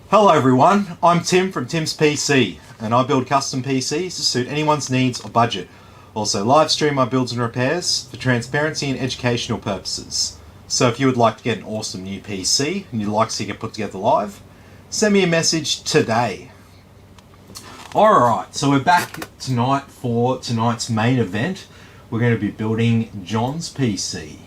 Hello everyone, I'm Tim from Tim's PC, and I build custom PCs to suit anyone's needs or budget. Also live stream my builds and repairs for transparency and educational purposes. So if you would like to get an awesome new PC and you'd like to see it put together live, send me a message today. Alright, so we're back tonight for tonight's main event. We're going to be building John's PC.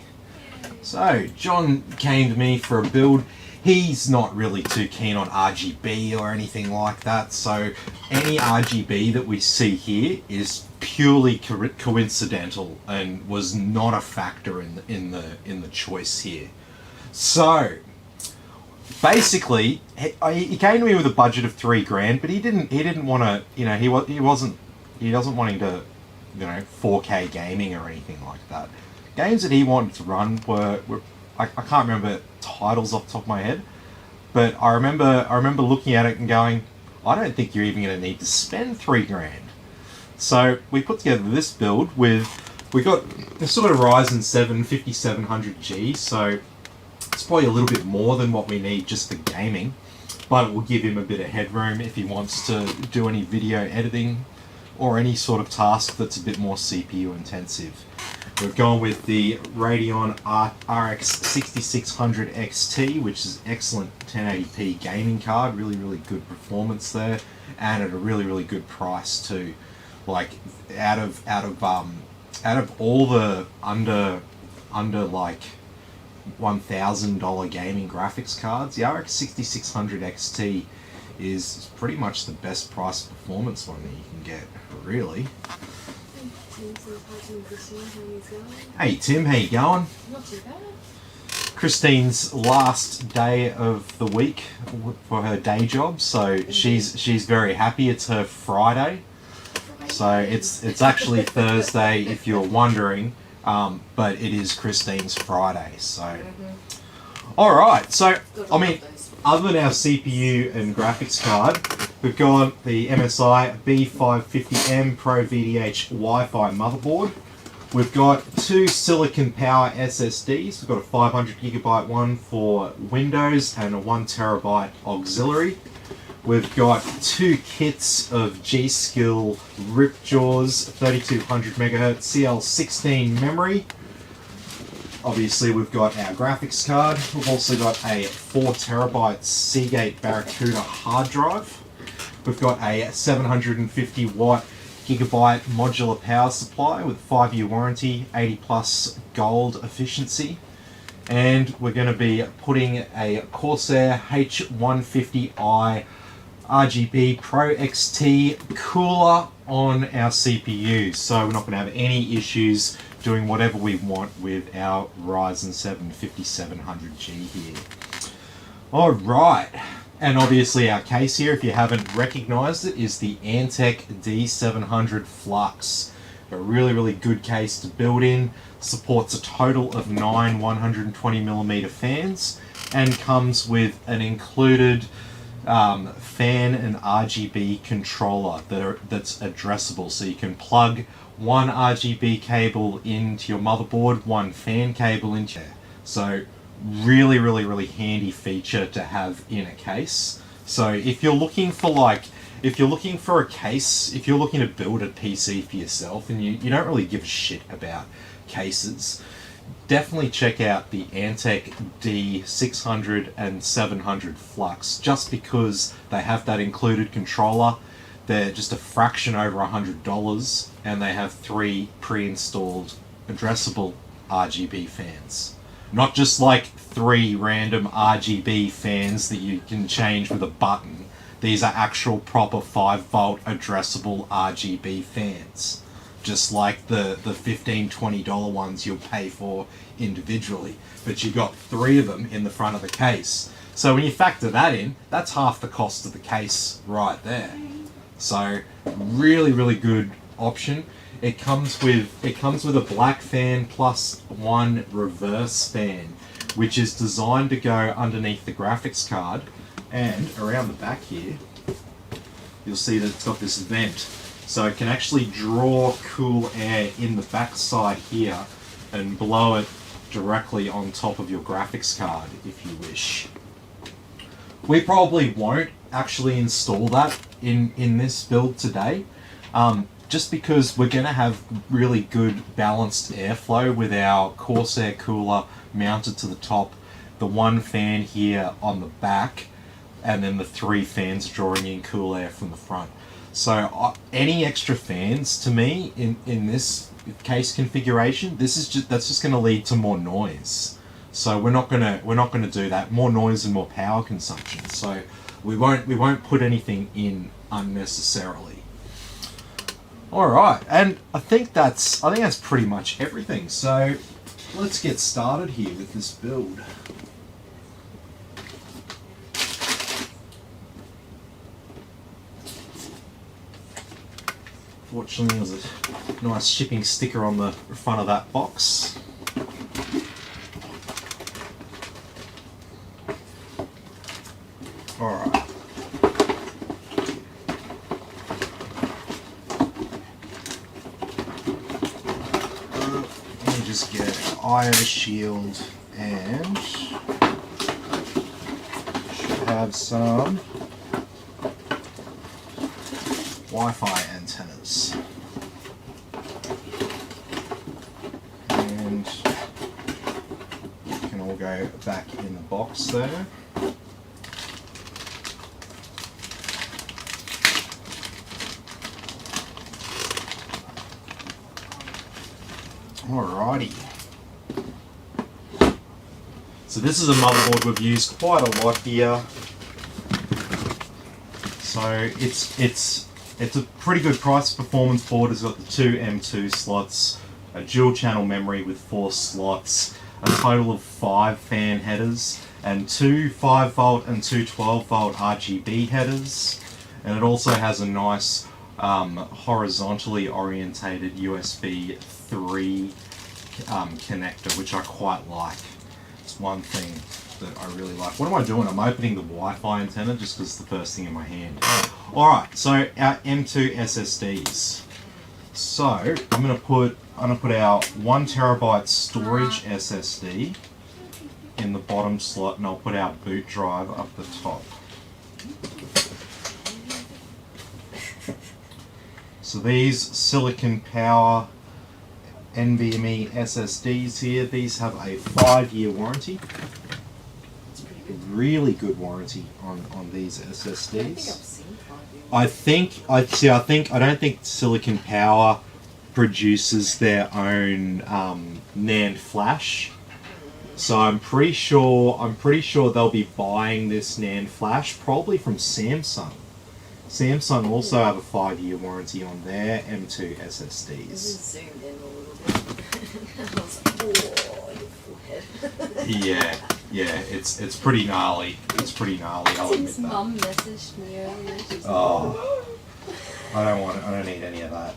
So John came to me for a build. He's not really too keen on RGB or anything like that, so any RGB that we see here is purely coincidental and was not a factor in the choice here. So basically, he came to me with a budget of $3,000, but he didn't want to, you know, he wasn't wanting to, you know, 4K gaming or anything like that. Games that he wanted to run were I can't remember titles off the top of my head, but I remember looking at it and going, I don't think you're even going to need to spend $3,000. So we put together this build with, we got a sort of Ryzen 7 5700G, so it's probably a little bit more than what we need just for gaming, but it will give him a bit of headroom if he wants to do any video editing or any sort of task that's a bit more CPU intensive. We've gone with the Radeon RX 6600 XT, which is excellent 1080p gaming card, really good performance there, and at a really good price too. Like out of all the under like $1,000 gaming graphics cards, the RX 6600 XT is pretty much the best price performance one that you can get, really. Hey Tim, how you going? Not too bad. Christine's last day of the week for her day job, so she's very happy. It's her Friday, so it's actually Thursday if you're wondering, but it is Christine's Friday. So, all right. So I mean, other than our CPU and graphics card, we've got the MSI B550M Pro VDH Wi-Fi motherboard. We've got two silicon power SSDs. We've got a 500GB one for Windows and a 1TB auxiliary. We've got two kits of G-Skill Ripjaws 3200MHz CL16 memory. Obviously we've got our graphics card. We've also got a 4TB Seagate Barracuda hard drive. We've got a 750 watt gigabyte modular power supply with 5-year warranty, 80 plus gold efficiency. And we're going to be putting a Corsair H150i RGB Pro XT cooler on our CPU. So we're not going to have any issues doing whatever we want with our Ryzen 7 5700G here. Alright. And obviously our case here, if you haven't recognized it, is the Antec D700 Flux. A really good case to build in. Supports a total of 9 120mm fans and comes with an included fan and RGB controller that's addressable. So you can plug one RGB cable into your motherboard, one fan cable into it. So really handy feature to have in a case. So if you're looking for a case, if you're looking to build a PC for yourself and you don't really give a shit about cases, definitely check out the Antec D600 and 700 Flux, just because they have that included controller. They're just a fraction over $100 and they have 3 pre-installed addressable RGB fans. Not just like 3 random RGB fans that you can change with a button. These are actual proper 5-volt addressable RGB fans. Just like the $15, $20 ones you'll pay for individually. But you've got 3 of them in the front of the case. So when you factor that in, that's half the cost of the case right there. So really good option. It comes with a black fan plus 1 reverse fan, which is designed to go underneath the graphics card, and around the back here you'll see that it's got this vent, so it can actually draw cool air in the back side here and blow it directly on top of your graphics card if you wish. We probably won't actually install that in this build today, just because we're going to have really good balanced airflow with our Corsair cooler mounted to the top, the one fan here on the back, and then the 3 fans drawing in cool air from the front. So any extra fans to me in this case configuration, that's just going to lead to more noise. So we're not gonna do that. More noise and more power consumption. So we won't put anything in unnecessarily. All right, and I think that's pretty much everything. So let's get started here with this build. Fortunately, there's a nice shipping sticker on the front of that box. Alright. Let me just get an IO shield and should have some Wi-Fi antennas. And you can all go back in the box there. Alrighty. So this is a motherboard we've used quite a lot here. So it's a pretty good price performance board. It's got the 2 M2 slots, a dual channel memory with 4 slots, a total of 5 fan headers, and 2 5V and 2 12V RGB headers. And it also has a nice horizontally orientated USB 3 connector, which I quite like. It's one thing that I really like. What am I doing? I'm opening the Wi-Fi antenna just because it's the first thing in my hand. Alright, so our M2 SSDs. So I'm gonna put our 1TB storage SSD in the bottom slot, and I'll put our boot drive up the top. So these Silicon Power NVMe SSDs here, these have a 5-year warranty. A really good warranty on these SSDs. I don't think Silicon Power produces their own NAND flash. So I'm pretty sure they'll be buying this NAND flash probably from Samsung. Samsung also have a 5-year warranty on their M2 SSDs. Just zoomed in a little bit. I was like, oh, your forehead. Yeah, it's pretty gnarly. It's pretty gnarly, I'll admit Tim's that. Mum messaged me earlier. She's I don't need any of that.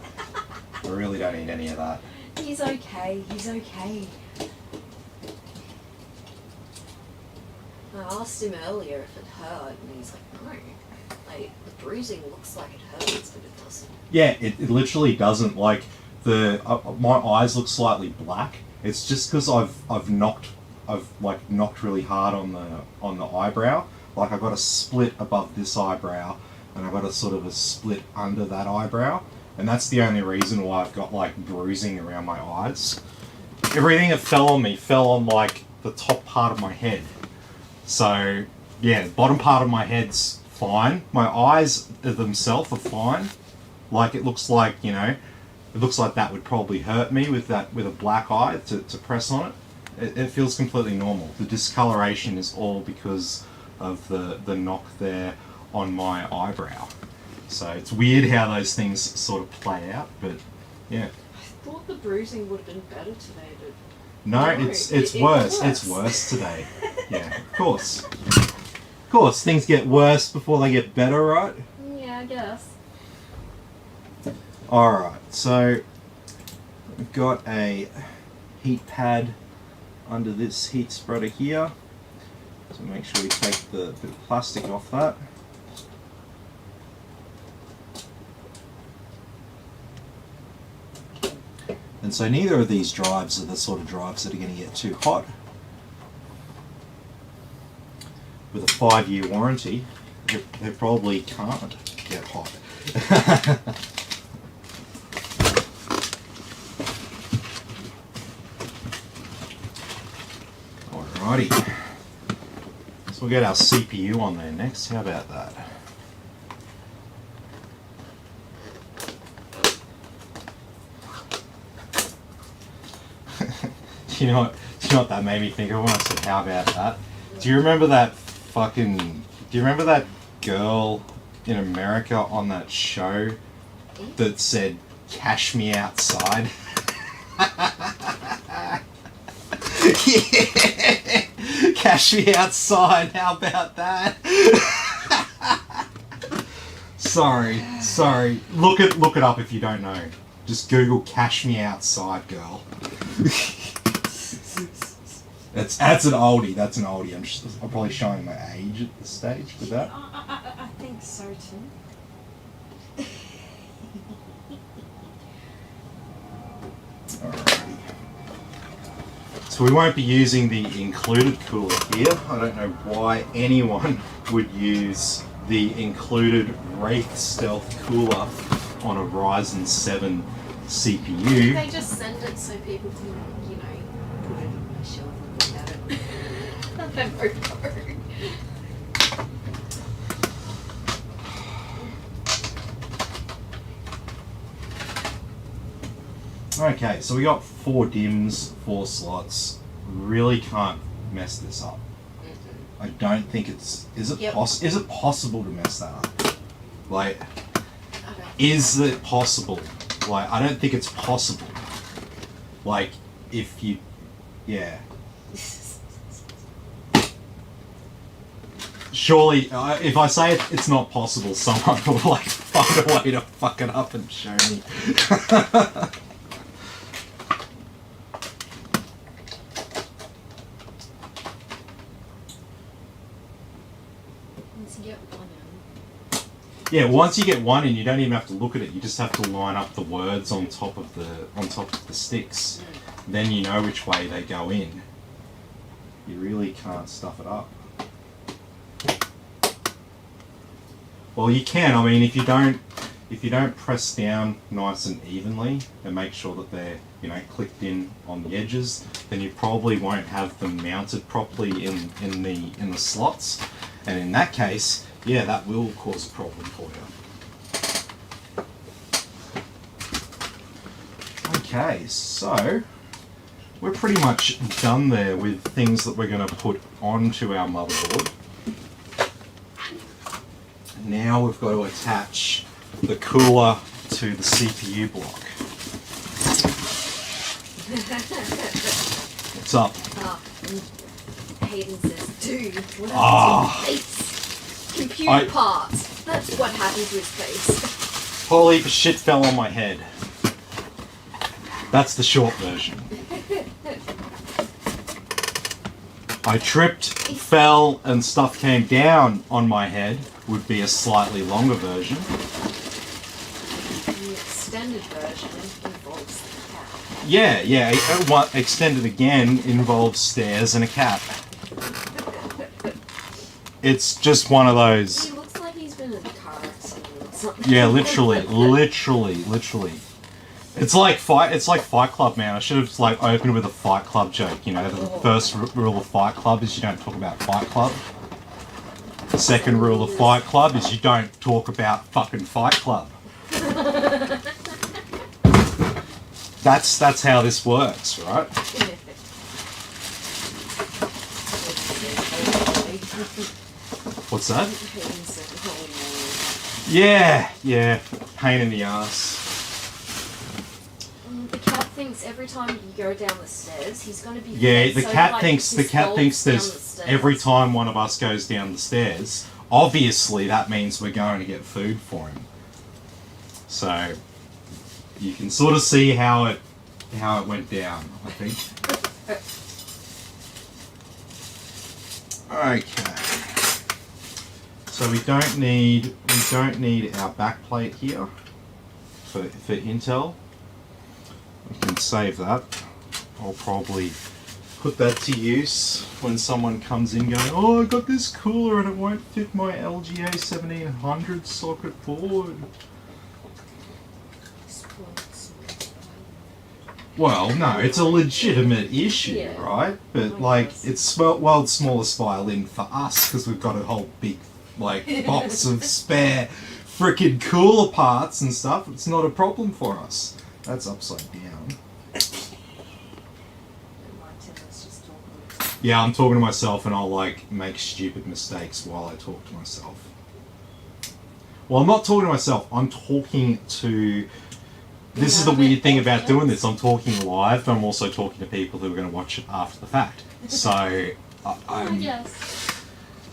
I really don't need any of that. He's okay. He's okay. I asked him earlier if it hurt, and he's like, no. Like, the bruising looks like it hurts, but it doesn't. Yeah, it literally doesn't. Like my eyes look slightly black. It's just because I've knocked really hard on the eyebrow. Like I got a split above this eyebrow, and I got a sort of a split under that eyebrow, and that's the only reason why I've got like bruising around my eyes. Everything that fell on me fell on like the top part of my head. So yeah, the bottom part of my head's fine. My eyes themselves are fine. Like it looks like, it looks like that would probably hurt me with a black eye to press on it. It feels completely normal. The discoloration is all because of the knock there on my eyebrow. So it's weird how those things sort of play out, but yeah. I thought the bruising would have been better today, but... No, it's worse. It's worse today. Yeah, of course. Of course, things get worse before they get better, right? Yeah, I guess. Alright, so we've got a heat pad under this heat spreader here. So make sure we take the bit of plastic off that. And so neither of these drives are the sort of drives that are going to get too hot. With a 5-year warranty, they probably can't get hot. Alrighty. So we'll get our CPU on there next. How about that? Do you know what that made me think of when I said, how about that? Do you remember that girl in America on that show that said, "Cash me outside"? Yeah! Cash me outside, how about that? Sorry. Look it up if you don't know. Just Google "Cash me outside" girl. That's an oldie. That's an oldie. I'm probably showing my age at this stage with that. I think so too. Alrighty. So we won't be using the included cooler here. I don't know why anyone would use the included Wraith Stealth cooler on a Ryzen 7 CPU. They just send it so people can, put it on my shelf and look at it. Okay, so we got 4 DIMMs, 4 slots. Really can't mess this up. I don't think it's... Is it possible to mess that up? Like, is it possible? Like, I don't think it's possible. Like, if you... Yeah. Surely, if I say it's not possible, someone will, like, find a way to fuck it up and show me. Yeah, once you get one in, you don't even have to look at it. You just have to line up the words on top of the sticks. Then you know which way they go in. You really can't stuff it up. Well, you can. I mean, if you don't press down nice and evenly and make sure that they're clicked in on the edges, then you probably won't have them mounted properly in the slots. And in that case, yeah, that will cause a problem for you. Okay, so we're pretty much done there with things that we're going to put onto our motherboard. Now we've got to attach the cooler to the CPU block. What's up? Hayden says, dude, what happened to your face? Computer parts. That's what happened to his face. Whole heap of shit fell on my head. That's the short version. I tripped, fell, and stuff came down on my head would be a slightly longer version. The extended version involves the cat. Yeah. Extended again involves stairs and a cat. It's just one of those. He looks like he's been in a car accident or something. Yeah, literally. It's like Fight Club, man. I should have opened with a Fight Club joke. The first rule of Fight Club is you don't talk about Fight Club. The second rule of Fight Club is you don't talk about fucking Fight Club. That's how this works, right? What's that? Yeah, pain in the ass. The cat thinks every time you go down the stairs, he's going to be. Yeah, the cat thinks there's every time one of us goes down the stairs. Obviously, that means we're going to get food for him. So you can sort of see how it went down, I think. Okay. So we don't need our backplate here for Intel. We can save that. I'll probably put that to use when someone comes in going, oh, I got this cooler and it won't fit my LGA 1700 socket board. Well, no, it's a legitimate issue, right? But like, it's world's smallest violin for us because we've got a whole big like box of spare frickin' cooler parts and stuff. It's not a problem for us. That's upside down. Yeah, I'm talking to myself and I'll like make stupid mistakes while I talk to myself. Well, I'm not talking to myself. I'm talking to. This is the weird thing about doing this. I'm talking live, but I'm also talking to people who are going to watch it after the fact. So, I'm...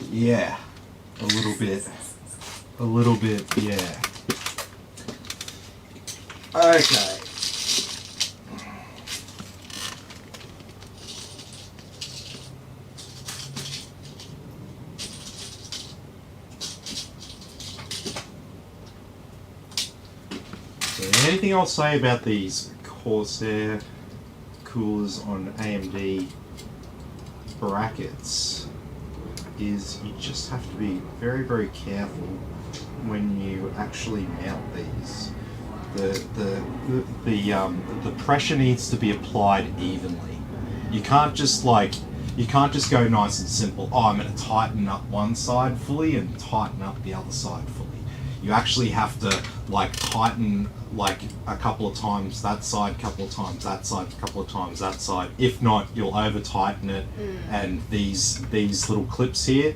Yeah. A little bit, yeah. Okay. Anything I'll say about these Corsair coolers on AMD brackets is you just have to be very, very careful when you actually mount these. The pressure needs to be applied evenly. You can't just go nice and simple. Oh, I'm going to tighten up one side fully and tighten up the other side fully. You actually have to like tighten like a couple of times that side, couple of times that side, couple of times that side. If not, you'll over tighten it. And these little clips here,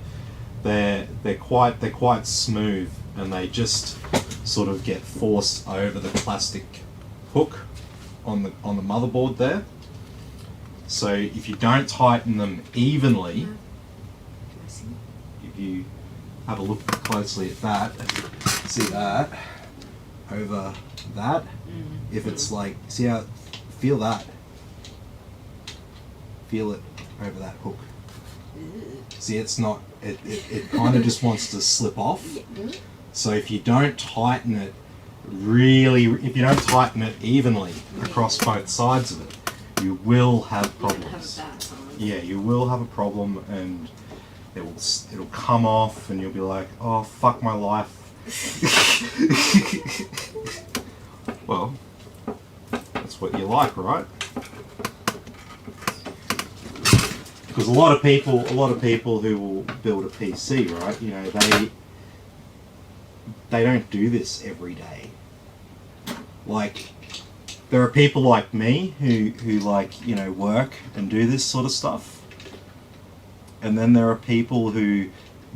they're quite smooth, and they just sort of get forced over the plastic hook on the motherboard there. So if you don't tighten them evenly, if you have a look closely at that, see that over that, if it's like, see how, feel that, feel it over that hook. See, it's not, it kind of just wants to slip off. So if you don't tighten it evenly across both sides of it, you will have problems. Yeah, you will have a problem, and it'll come off, and you'll be like, oh, fuck my life. Well, that's what you like, right? Because a lot of people who will build a PC, right? You know, they don't do this every day. Like, there are people like me who like, you know, work and do this sort of stuff. And then there are people who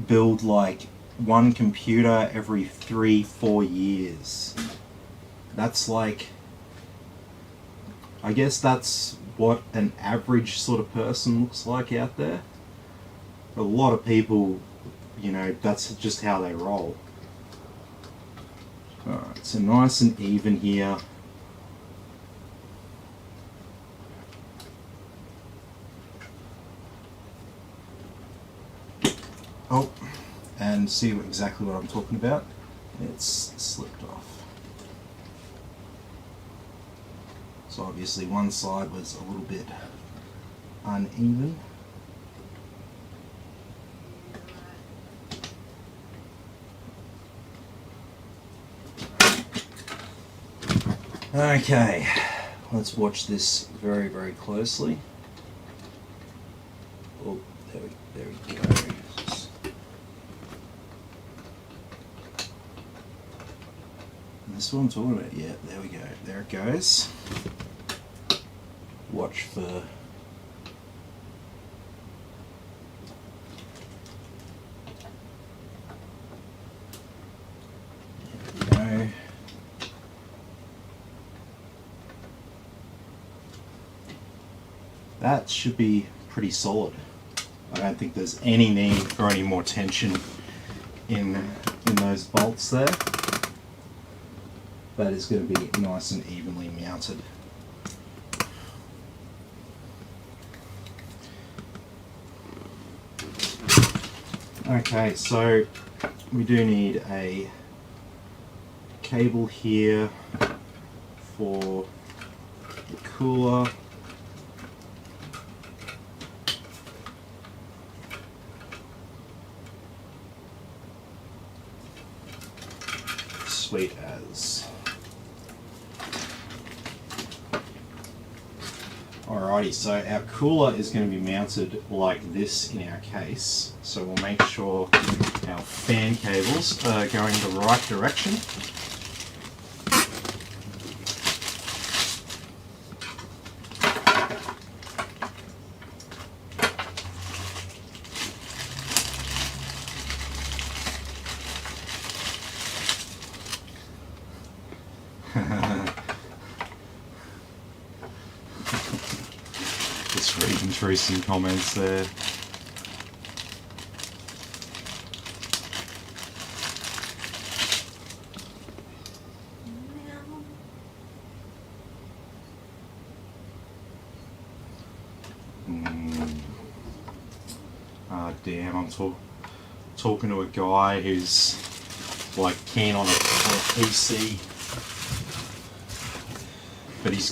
build like one computer every 3-4 years. That's like, I guess that's what an average sort of person looks like out there. A lot of people, you know, that's just how they roll. Alright, so nice and even here. Oh, and see exactly what I'm talking about. It's slipped off. So obviously one side was a little bit uneven. Okay, let's watch this very, very closely. Oh, there we go. This is what I'm talking about. Yeah, there we go. There it goes. Watch for... There we go. That should be pretty solid. I don't think there's any need for any more tension in those bolts there. That is going to be nice and evenly mounted. Okay, so we do need a cable here for the cooler. Sweet as. Alrighty, so our cooler is going to be mounted like this in our case. So we'll make sure our fan cables are going the right direction. Just reading through some comments there. Damn, I'm talking to a guy who's like keen on a PC, but he's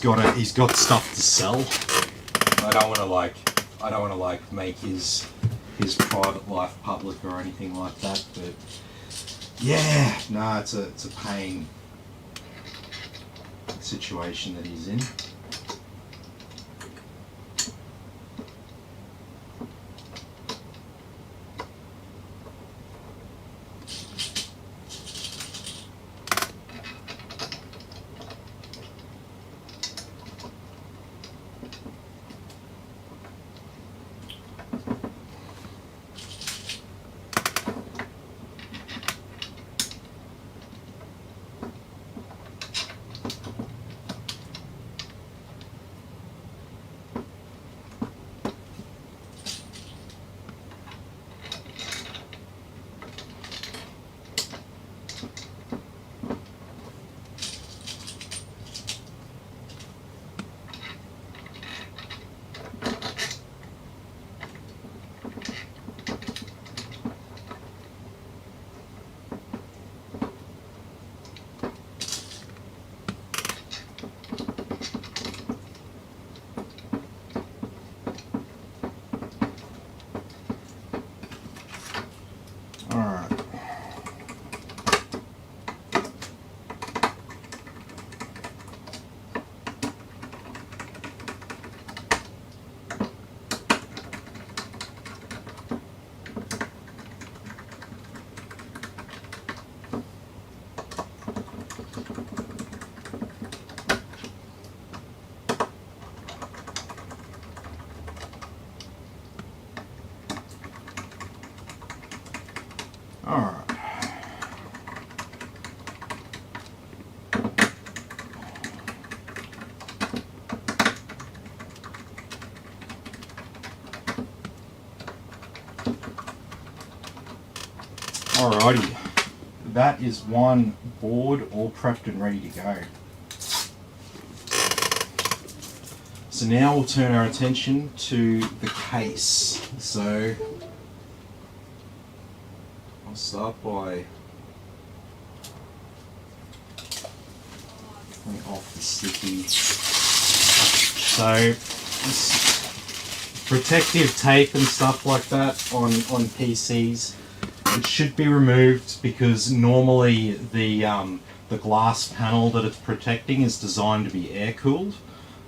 got stuff to sell. I don't want to make his private life public or anything like that. But yeah, no, it's a paying situation that he's in. Alright. Alrighty. That is one board all prepped and ready to go. So now we'll turn our attention to the case. So I'll start by pulling off the sticky. So this protective tape and stuff like that on PCs, it should be removed because normally the glass panel that it's protecting is designed to be air cooled,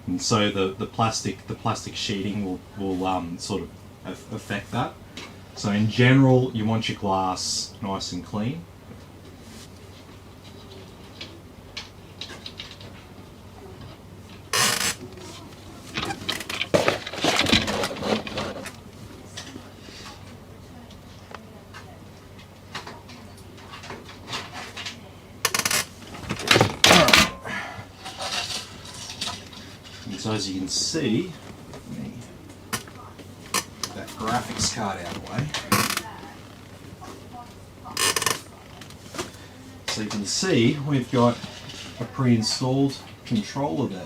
and so the plastic sheeting will sort of affect that. So in general, you want your glass nice and clean. So as you can see, let me get that graphics card out of the way. So you can see we've got a pre-installed controller there.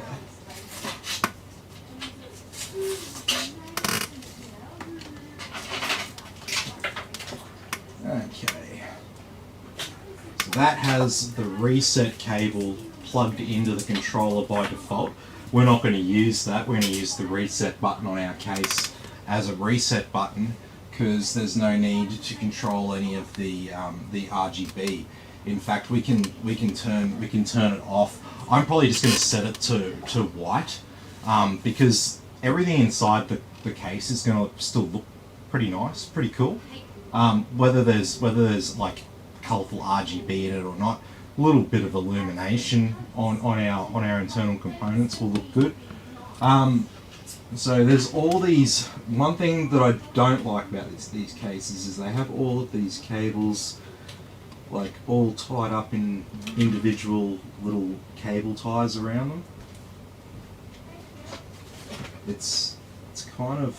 Okay. So that has the reset cable plugged into the controller by default. we're not going to use that. We're going to use the reset button on our case as a reset button, because there's no need to control any of the RGB. In fact, we can turn it off. I'm probably just going to set it to white, because everything inside the case is going to still look pretty nice, pretty cool. Whether there's like colourful RGB in it or not, a little bit of illumination on our internal components will look good. So there's all these. One thing that I don't like about these cases is they have all of these cables, like all tied up in individual little cable ties around them. It's kind of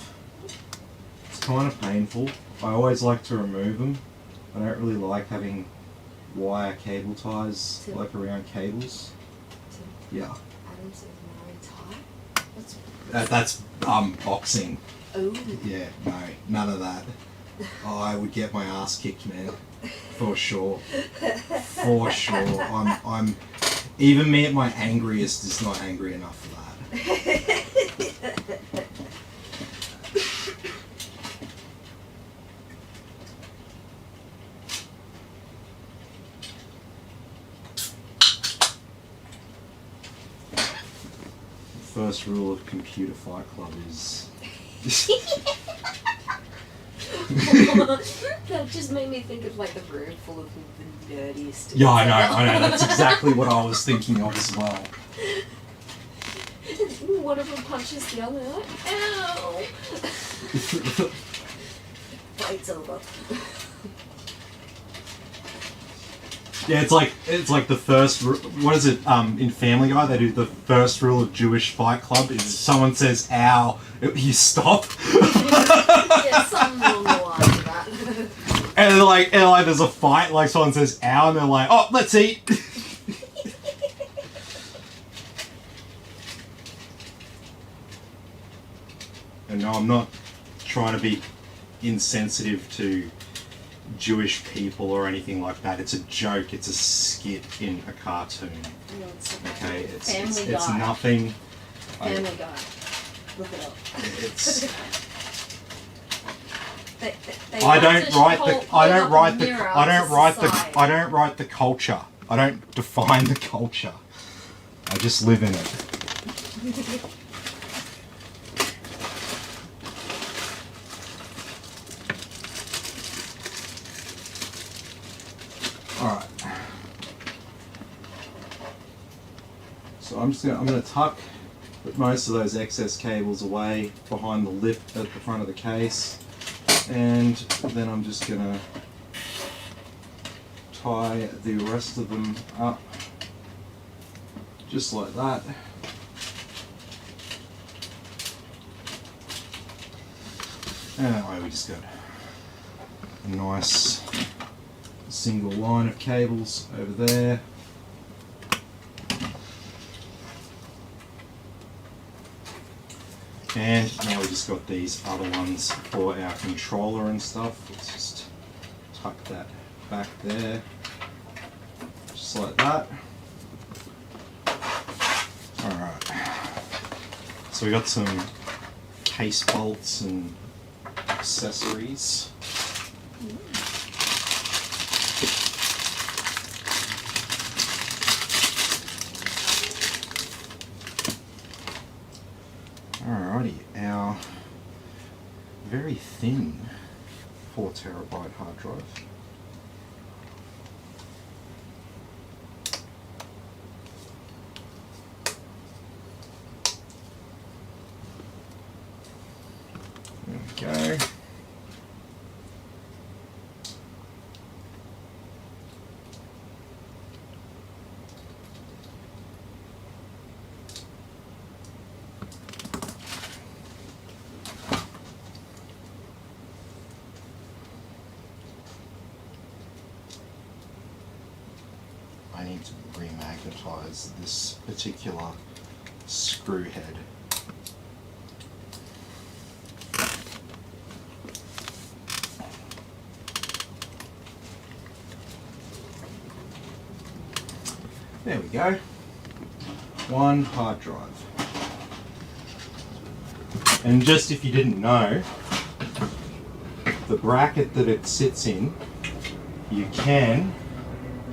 painful. I always like to remove them. I don't really like having wire cable ties like around cables. Yeah. Adam's tie. That's boxing. Oh. Yeah, no, none of that. Oh, I would get my ass kicked, man, for sure. For sure. I'm even me at my angriest is not angry enough for that. First rule of Computer Fight Club is That just made me think of like the room full of the nerdiest. Yeah, I know. That's exactly what I was thinking of as well. One of them punches the other, like, ow! Fight's over. Yeah, it's like the first. What is it? In Family Guy, they do the first rule of Jewish Fight Club is someone says "ow," you stop. Yeah, something along the lines of that. And like there's a fight, like someone says "ow," and they're like, "Oh, let's eat." And no, I'm not trying to be insensitive to Jewish people or anything like that. It's a joke. It's a skit in a cartoon. No, it's Okay, it's Guy. nothing. Family Guy. Look it up. It's. They I don't like to write hold- the. I hold don't up write a the. mirror I don't to write the. society. I don't write the culture. I don't define the culture. I just live in it. Alright. So I'm gonna tuck most of those excess cables away behind the lip at the front of the case, and then I'm just gonna tie the rest of them up just like that. And that way we just got a nice single line of cables over there. And now we just got these other ones for our controller and stuff. Let's just tuck that back there, just like that. Alright, so we got some case bolts and accessories. Alrighty, our very thin 4TB hard drive. There we go. I need to remagnetize this particular screw head. There we go. One hard drive. And just if you didn't know, the bracket that it sits in, you can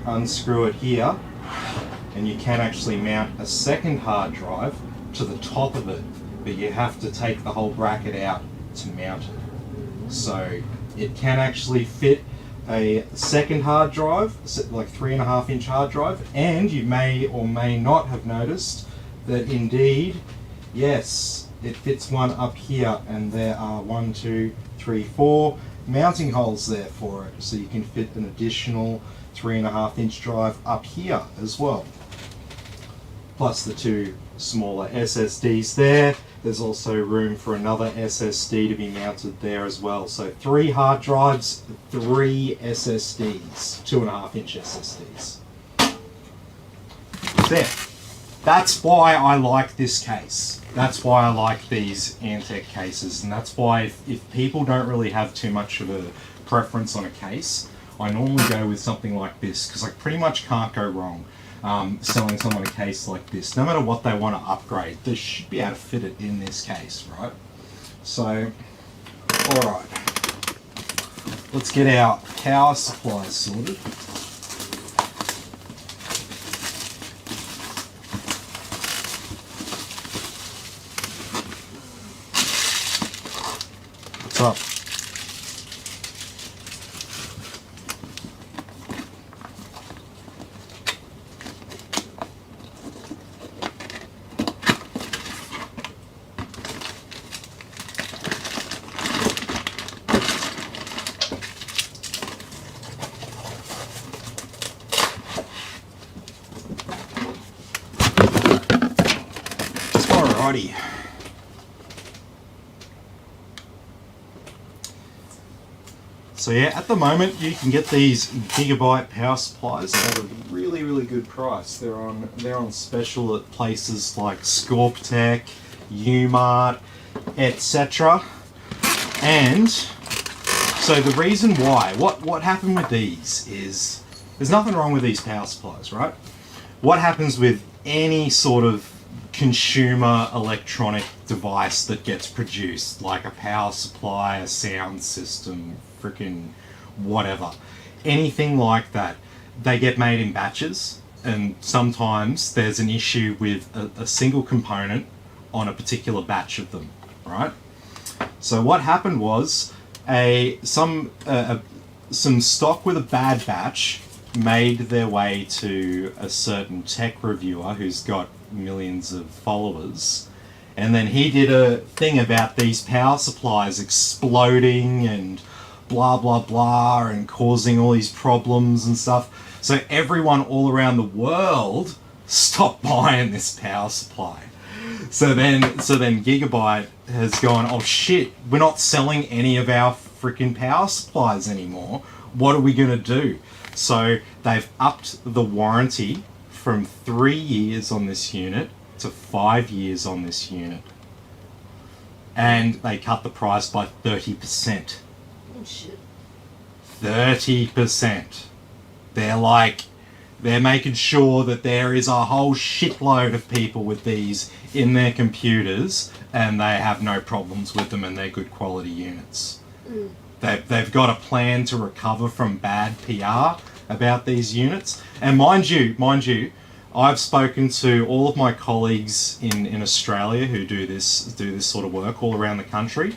unscrew it here, and you can actually mount a second hard drive to the top of it, but you have to take the whole bracket out to mount it. So it can actually fit a second hard drive, like 3.5-inch hard drive, and you may or may not have noticed that indeed, yes, it fits one up here, and there are 1, 2, 3, 4 mounting holes there for it, so you can fit an additional 3.5-inch drive up here as well. Plus the 2 smaller SSDs there. There's also room for another SSD to be mounted there as well. So 3 hard drives, 3 SSDs, 2.5-inch SSDs. There. That's why I like this case. That's why I like these Antec cases, and that's why if people don't really have too much of a preference on a case, I normally go with something like this, because I pretty much can't go wrong selling someone a case like this. No matter what they want to upgrade, they should be able to fit it in this case, right? So, alright. Let's get our power supply sorted. What's up? Alrighty. So yeah, at the moment you can get these gigabyte power supplies at a really, really good price. They're on special at places like Scorptech, Umart, etc. And so the reason why, what happened with these is, there's nothing wrong with these power supplies, right? What happens with any sort of consumer electronic device that gets produced, like a power supply, a sound system, freaking whatever, anything like that, they get made in batches, and sometimes there's an issue with a single component on a particular batch of them, right? So what happened was some stock with a bad batch made their way to a certain tech reviewer who's got millions of followers, and then he did a thing about these power supplies exploding and blah blah blah and causing all these problems and stuff. So everyone all around the world stopped buying this power supply. So then Gigabyte has gone, oh shit, we're not selling any of our freaking power supplies anymore. What are we gonna do? So they've upped the warranty from 3 years on this unit to 5 years on this unit. And they cut the price by 30%. Oh shit. 30%. They're making sure that there is a whole shitload of people with these in their computers and they have no problems with them and they're good quality units. They've got a plan to recover from bad PR about these units. And mind you, I've spoken to all of my colleagues in Australia who do this sort of work all around the country,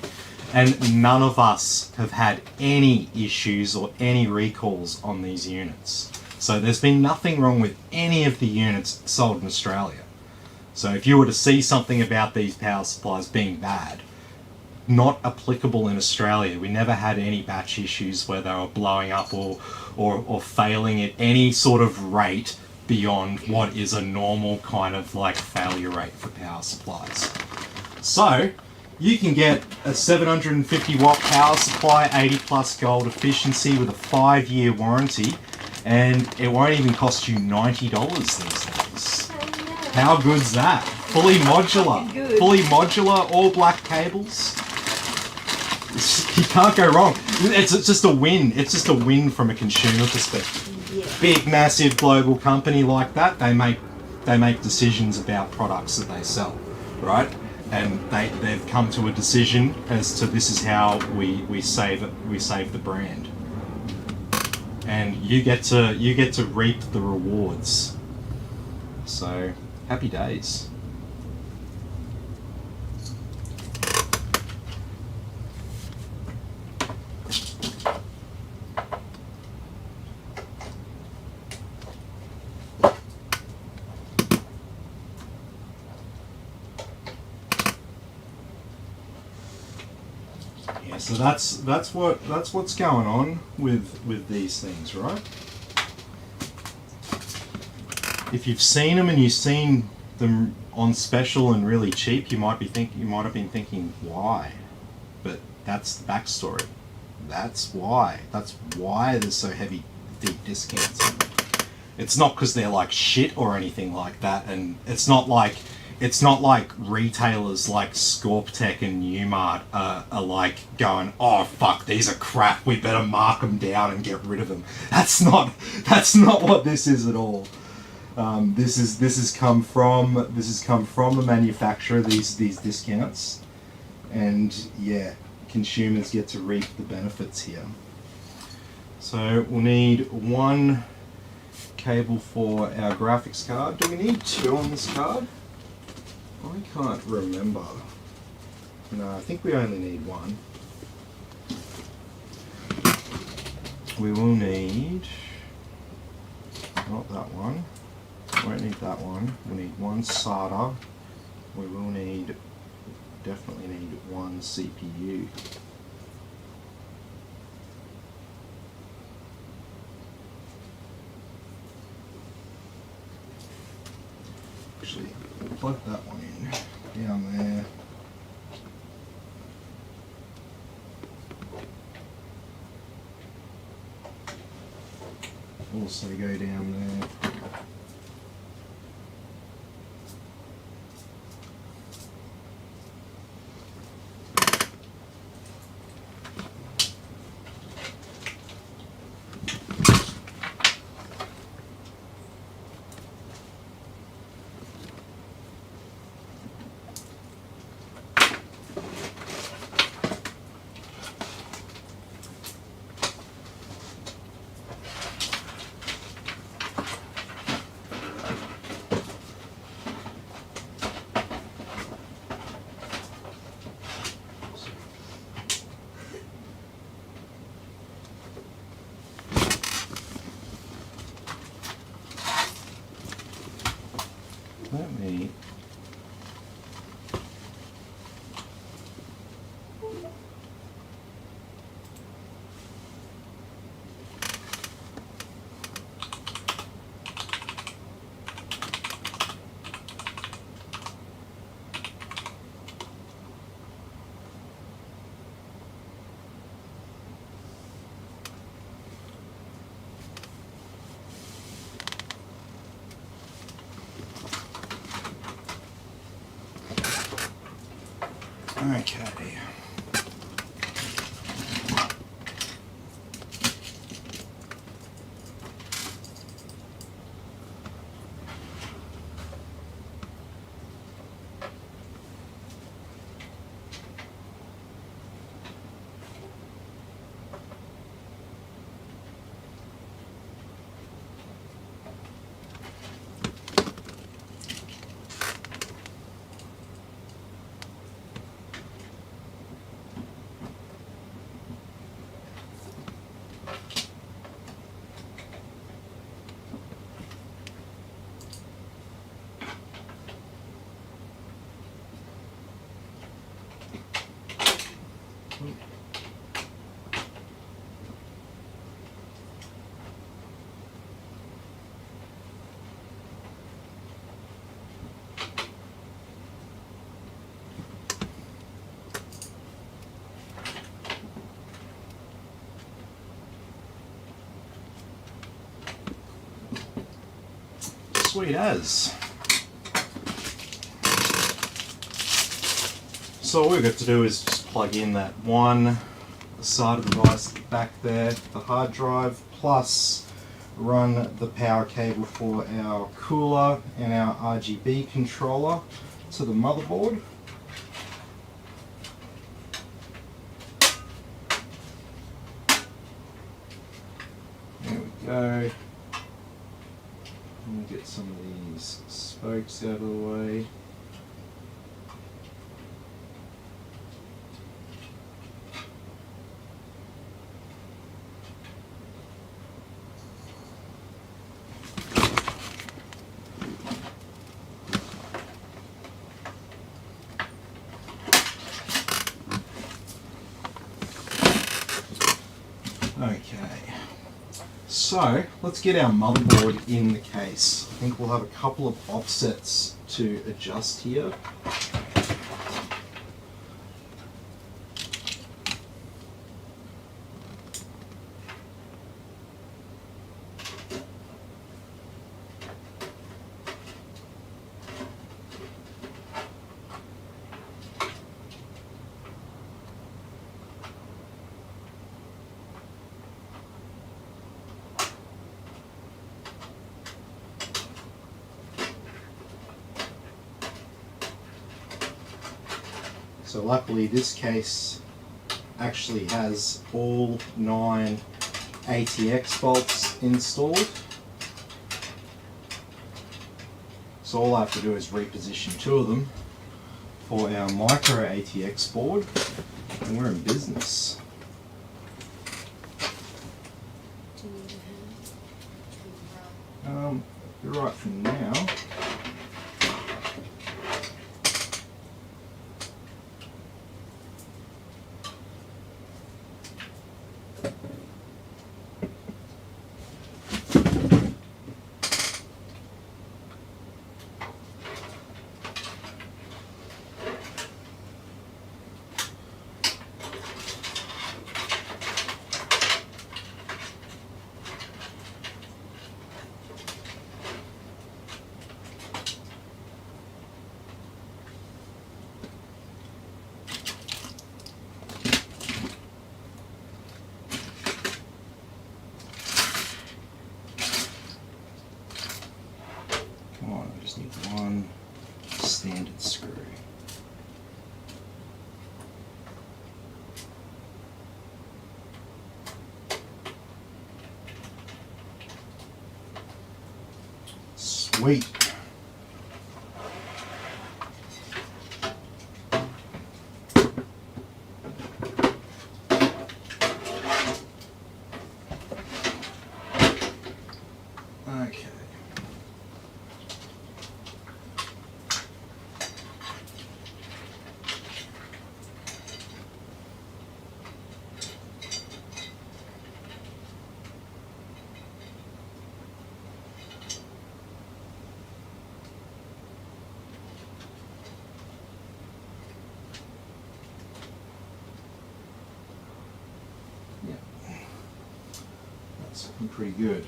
and none of us have had any issues or any recalls on these units. So there's been nothing wrong with any of the units sold in Australia. So if you were to see something about these power supplies being bad, not applicable in Australia. We never had any batch issues where they were blowing up or failing at any sort of rate beyond what is a normal kind of like failure rate for power supplies. So you can get a 750 watt power supply, 80 plus gold efficiency with a 5-year warranty, and it won't even cost you $90 these days. How good's that? Fully modular, all black cables. You can't go wrong. It's just a win. It's just a win from a consumer perspective. Yeah. Big, massive global company like that, they make decisions about products that they sell, right? and they've come to a decision as to this is how we save the brand, and you get to reap the rewards. So happy days. So that's what's going on with these things, right? If you've seen them and you've seen them on special and really cheap, you might have been thinking why, but that's the backstory. That's why there's so heavy, deep discounts on them. It's not because they're like shit or anything like that, and it's not like retailers like Scorptech and Newmart are like going, oh fuck, these are crap, we better mark them down and get rid of them. That's not what this is at all. This has come from the manufacturer, these discounts, and yeah, consumers get to reap the benefits here. So we'll need one cable for our graphics card. Do we need two on this card? I can't remember. No, I think we only need one. We will need, not that one. Won't need that one. We'll need one SATA. We will definitely need one CPU. Actually, plug that one in down there. Also go down there. Let me okay. Sweet as. So all we've got to do is just plug in that one SATA device back there, the hard drive, plus run the power cable for our cooler and our RGB controller to the motherboard. go. And get some of these spokes out of the way. Okay, so let's get our motherboard in the case. I think we'll have a couple of offsets to adjust here. So luckily this case actually has all 9 ATX bolts installed. So all I have to do is reposition 2 of them for our micro ATX board and we're in business. Do you need a hand? Be right for now. Come on, I just need one standard screw. Sweet. Okay. That's looking pretty good.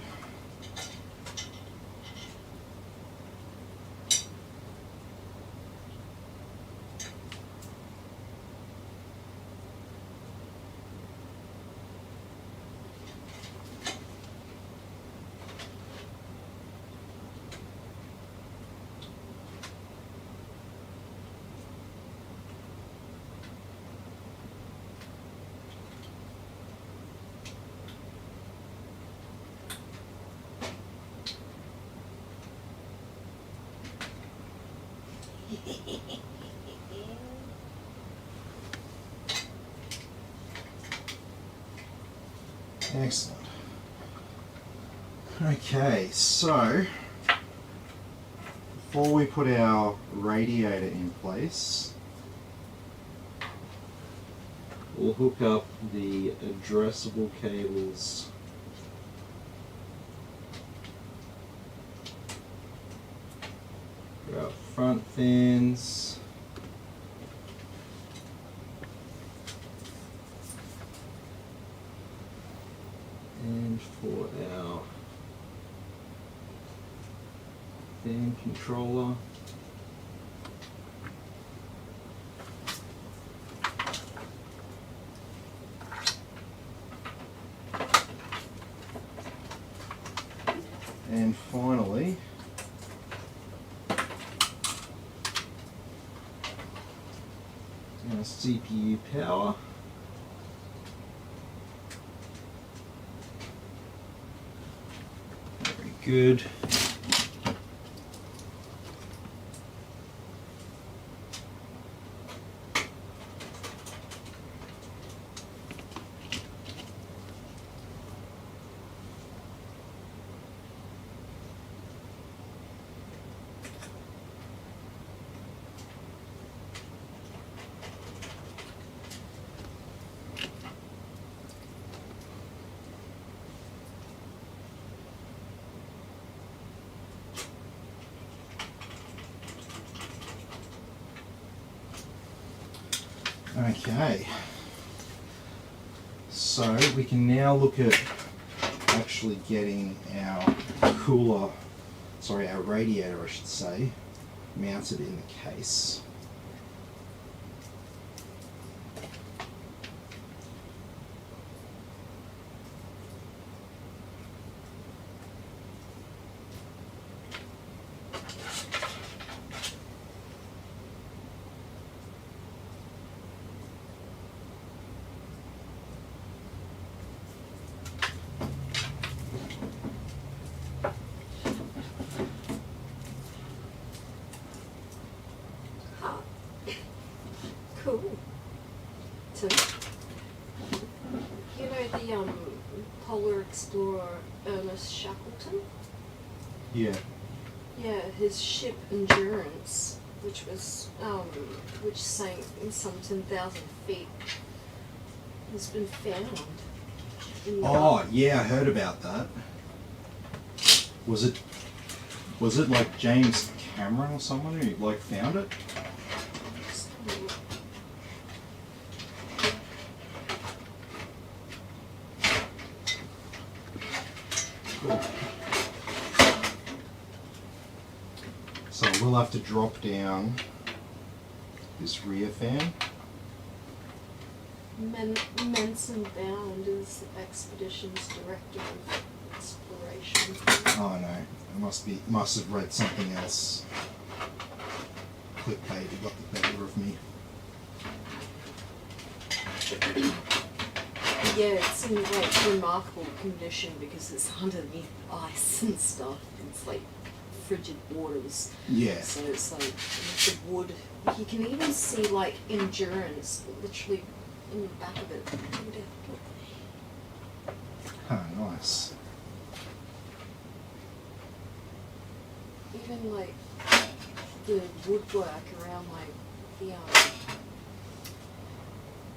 Excellent. Okay, so before we put our radiator in place, we'll hook up the addressable cables for our front fans. And for our fan controller. And finally, our CPU power. good. Okay, so we can now look at actually getting our cooler, sorry, our radiator I should say, mounted in the case. Cool. So, you know the polar explorer Ernest Shackleton? Yeah. Yeah, his ship Endurance, which was which sank in some 10,000 feet, has been found. Oh yeah, I heard about that. Was it like James Cameron or someone who like found it? Cool. So we'll have to drop down this rear fan. Manson Bound is the expedition's director of exploration. Oh no, I must have read something else. Clickbait got the better of me. Yeah, it's in like remarkable condition because it's underneath ice and stuff. It's like frigid waters. Yeah. So it's like the wood. You can even see like Endurance literally in the back of it. Oh, nice. Even like the woodwork around like the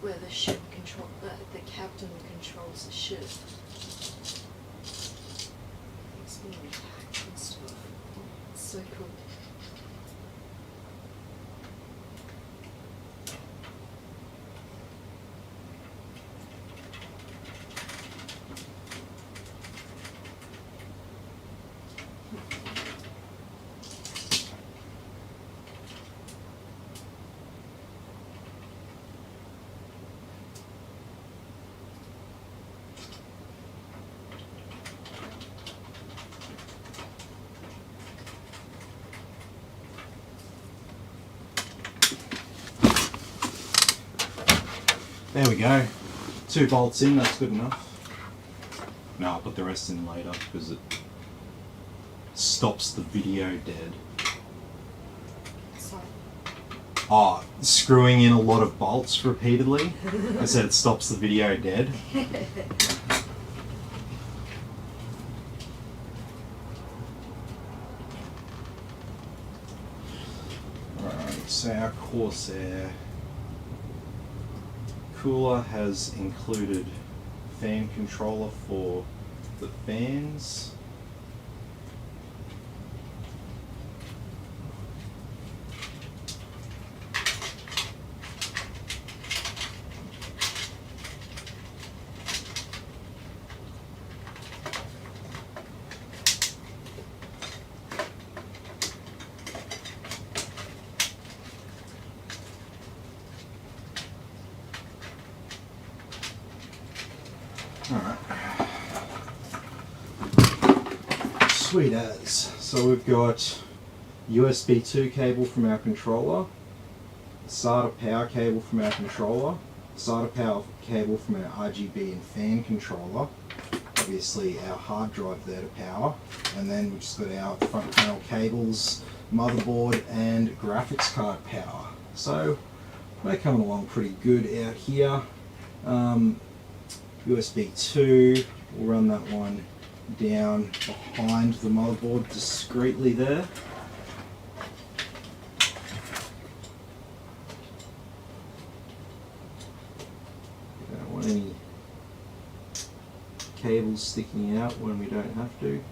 where the ship the captain controls the ship. It's been intact and stuff. It's so cool. There we go. 2 bolts in, that's good enough. No, I'll put the rest in later because it stops the video dead. Sorry. Oh, screwing in a lot of bolts repeatedly. I said it stops the video dead. Alright, so our Corsair cooler has included fan controller for the fans. Alright. Sweet as. So we've got USB 2 cable from our controller, SATA power cable from our controller, SATA power cable from our RGB and fan controller. obviously our hard drive there to power, and then we've just got our front panel cables, motherboard and graphics card power. So we're coming along pretty good out here. USB 2, we'll run that one down behind the motherboard discreetly there. Don't want any cables sticking out when we don't have to.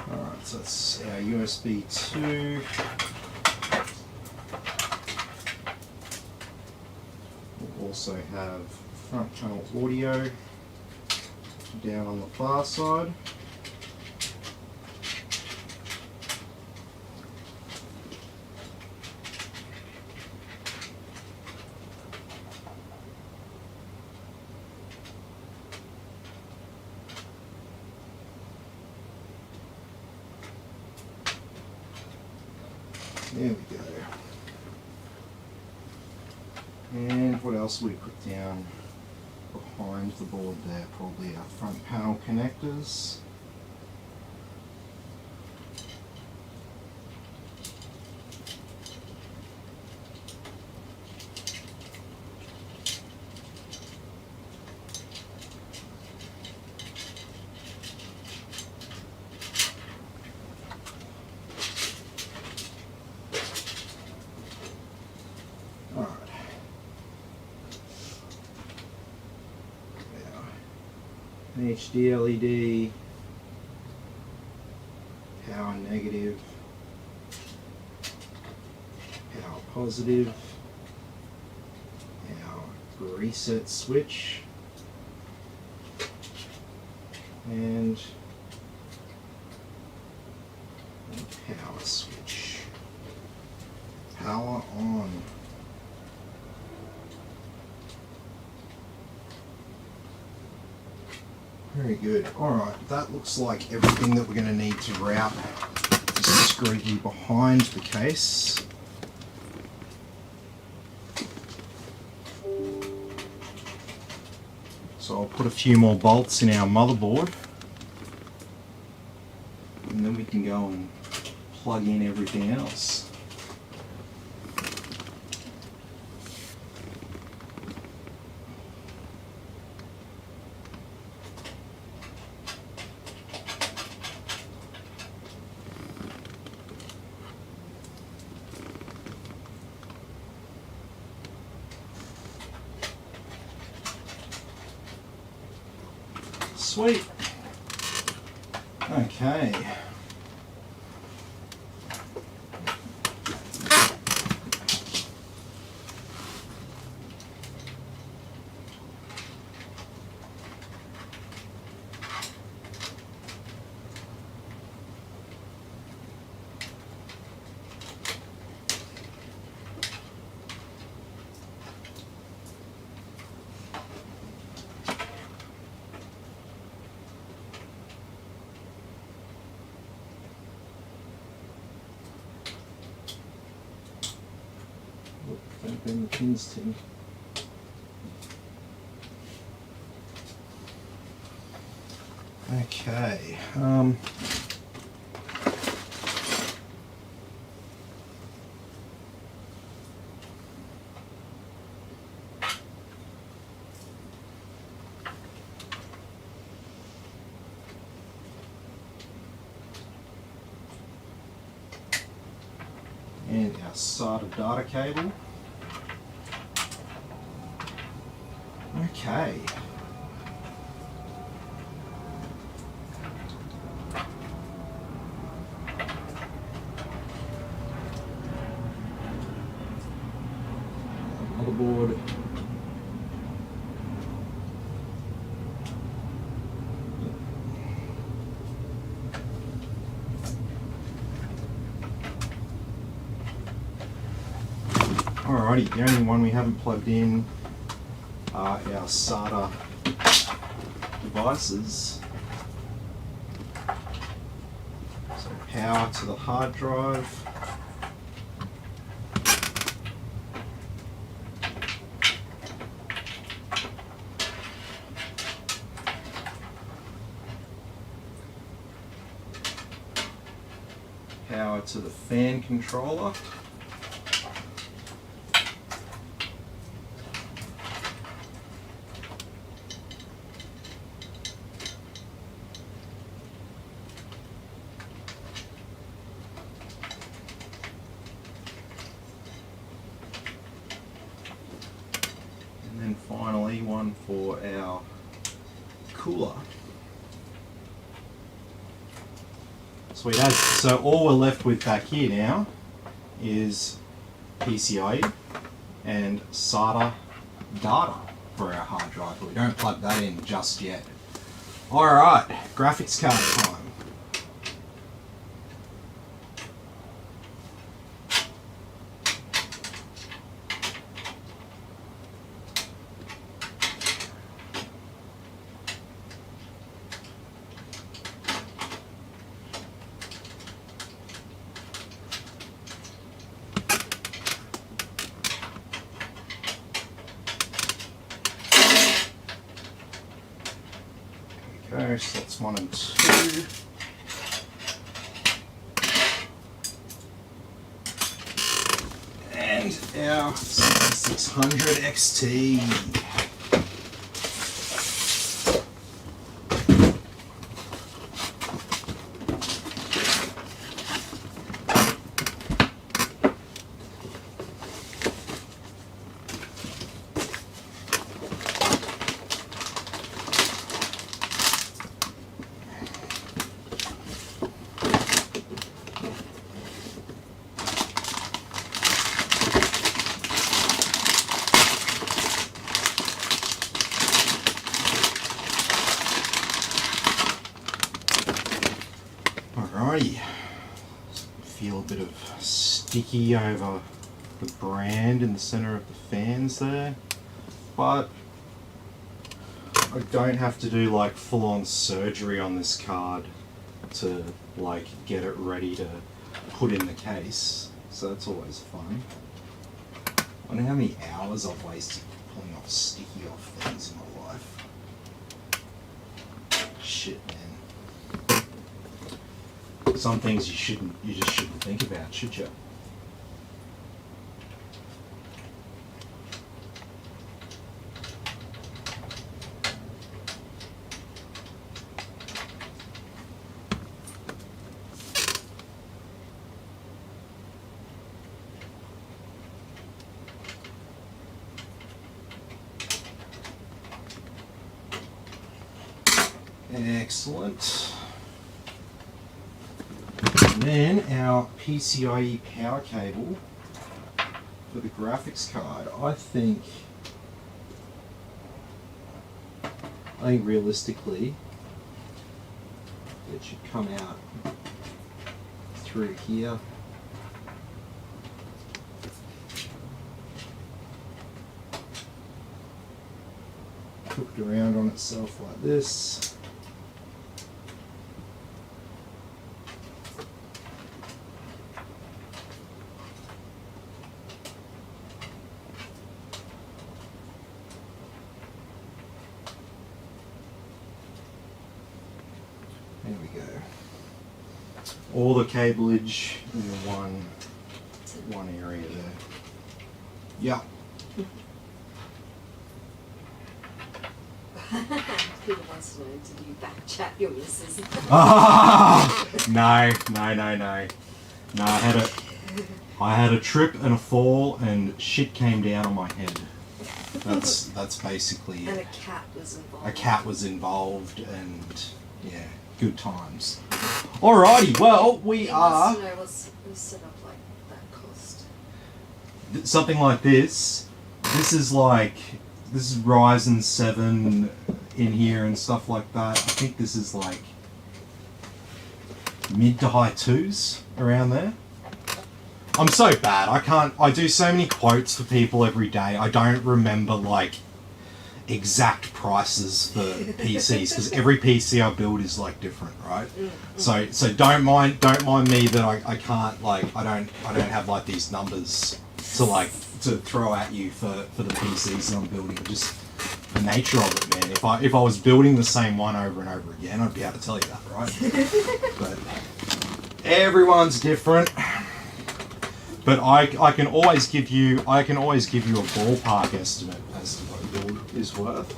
Alright, so that's our USB 2. We'll also have front panel audio down on the far side. There we go. And what else we put down behind the board there? Probably our front panel connectors. HD LED, power negative, power positive, our reset switch, and power switch. Power on. Very good. Alright, that looks like everything that we're going to need to route discreetly behind the case. So I'll put a few more bolts in our motherboard, and then we can go and plug in everything else. Sweet. Okay. Don't bend the pins, Tim. Okay. And our SATA data cable. Okay. Motherboard. Alrighty, the only one we haven't plugged in are our SATA devices. So power to the hard drive. to the fan controller. And then finally one for our cooler. Sweet as. So all we're left with back here now is PCIe and SATA data for our hard drive, but we don't plug that in just yet. Alright, graphics card time. There we go, so that's 1 and 2. And our 6600 XT. Alrighty, feel a bit of sticky over the brand in the center of the fans there, but I don't have to do like full-on surgery on this card to like get it ready to put in the case, so that's always fun. I wonder how many hours I've wasted pulling off sticky off things in my life. Shit, man. Some things you just shouldn't think about, should you? Excellent. And then our PCIe power cable for the graphics card. I think realistically it should come out through here. Hooked around on itself like this. There we go. All the cableage in the one area there. Yeah. Peter wants to know, did you back chat your missus? No. No, I had a trip and a fall and shit came down on my head. That's basically And it. a cat was involved. A cat was involved and yeah, good times. Alrighty, well we are You know, was set up like that cost. something like this. This is Ryzen 7 in here and stuff like that. I think this is like mid to high twos around there. I'm so bad. I do so many quotes for people every day. I don't remember like exact prices for PCs because every PC I build is like different, right? So don't mind me that I can't like I don't have like these numbers to throw at you for the PCs that I'm building. Just the nature of it, man. If I was building the same one over and over again, I'd be able to tell you that, right? But Everyone's different. But I can always give you a ballpark estimate as to what a build is worth.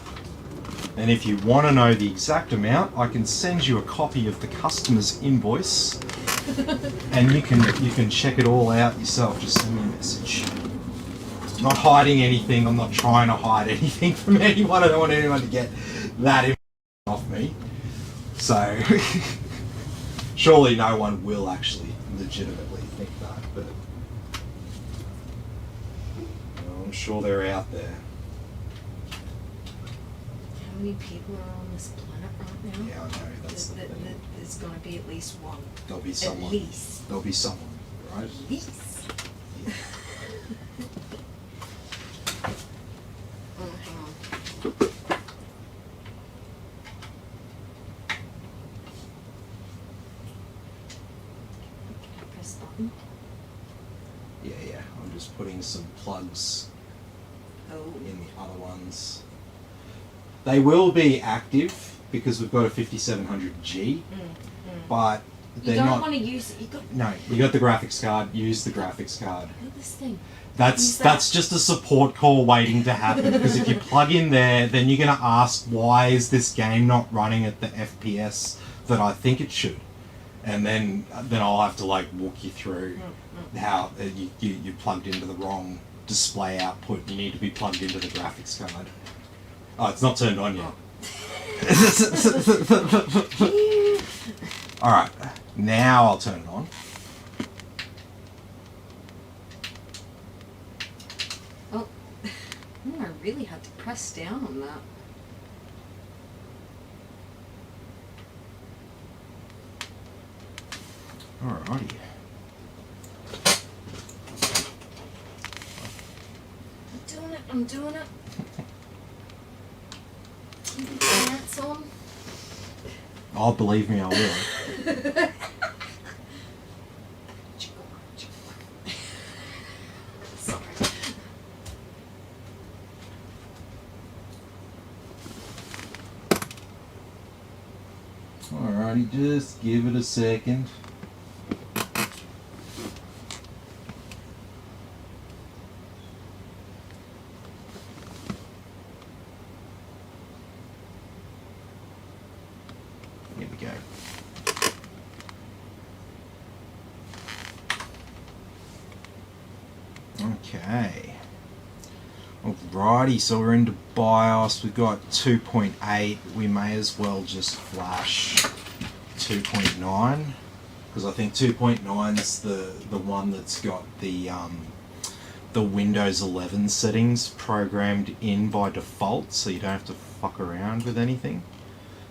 And if you want to know the exact amount, I can send you a copy of the customer's invoice, and you can check it all out yourself. Just send me a message. I'm not hiding anything. I'm not trying to hide anything from anyone. I don't want anyone to get that information off me. So surely no one will actually legitimately think that, but I'm sure they're out there. How many people are on this planet right now? Yeah, I know. That's the thing. There's going to be at least one. There'll be someone. At least. There'll be someone, right? At least. Yeah. Oh, hang on. Can I press button? Yeah. I'm just putting some plugs Oh. in the other ones. They will be active because we've got a 5700G, but You they're don't not. want to use it. You got No, you got the graphics card. Use the graphics card. look at this thing. That's just a support call waiting to happen, because if you plug in there, then you're gonna ask, why is this game not running at the FPS that I think it should, and then I'll have to like walk you through how you plugged into the wrong display output. You need to be plugged into the graphics card. Oh, it's not turned on yet. All right, now I'll turn it on. Oh, I really had to press down on that. Alrighty. I'm doing it. Keep your pants on. Oh, believe me, I will. Sorry. Alrighty, just give it a second. Here we go. Okay. Alrighty, so we're into BIOS. We've got 2.8. We may as well just flash 2.9, because I think 2.9 is the one that's got the Windows 11 settings programmed in by default, so you don't have to fuck around with anything.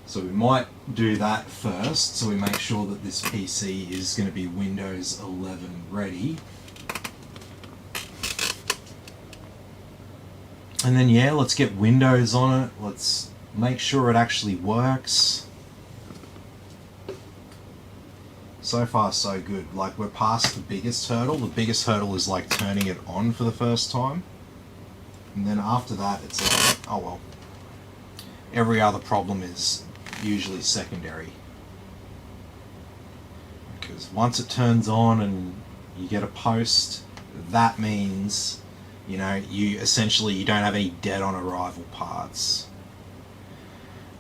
So we might do that first, so we make sure that this PC is going to be Windows 11 ready. And then yeah, let's get Windows on it. Let's make sure it actually works. So far so good. Like, we're past the biggest hurdle. The biggest hurdle is like turning it on for the first time. And then after that it's like, oh well. Every other problem is usually secondary. Because once it turns on and you get a post, that means, you know, you don't have any dead on arrival parts.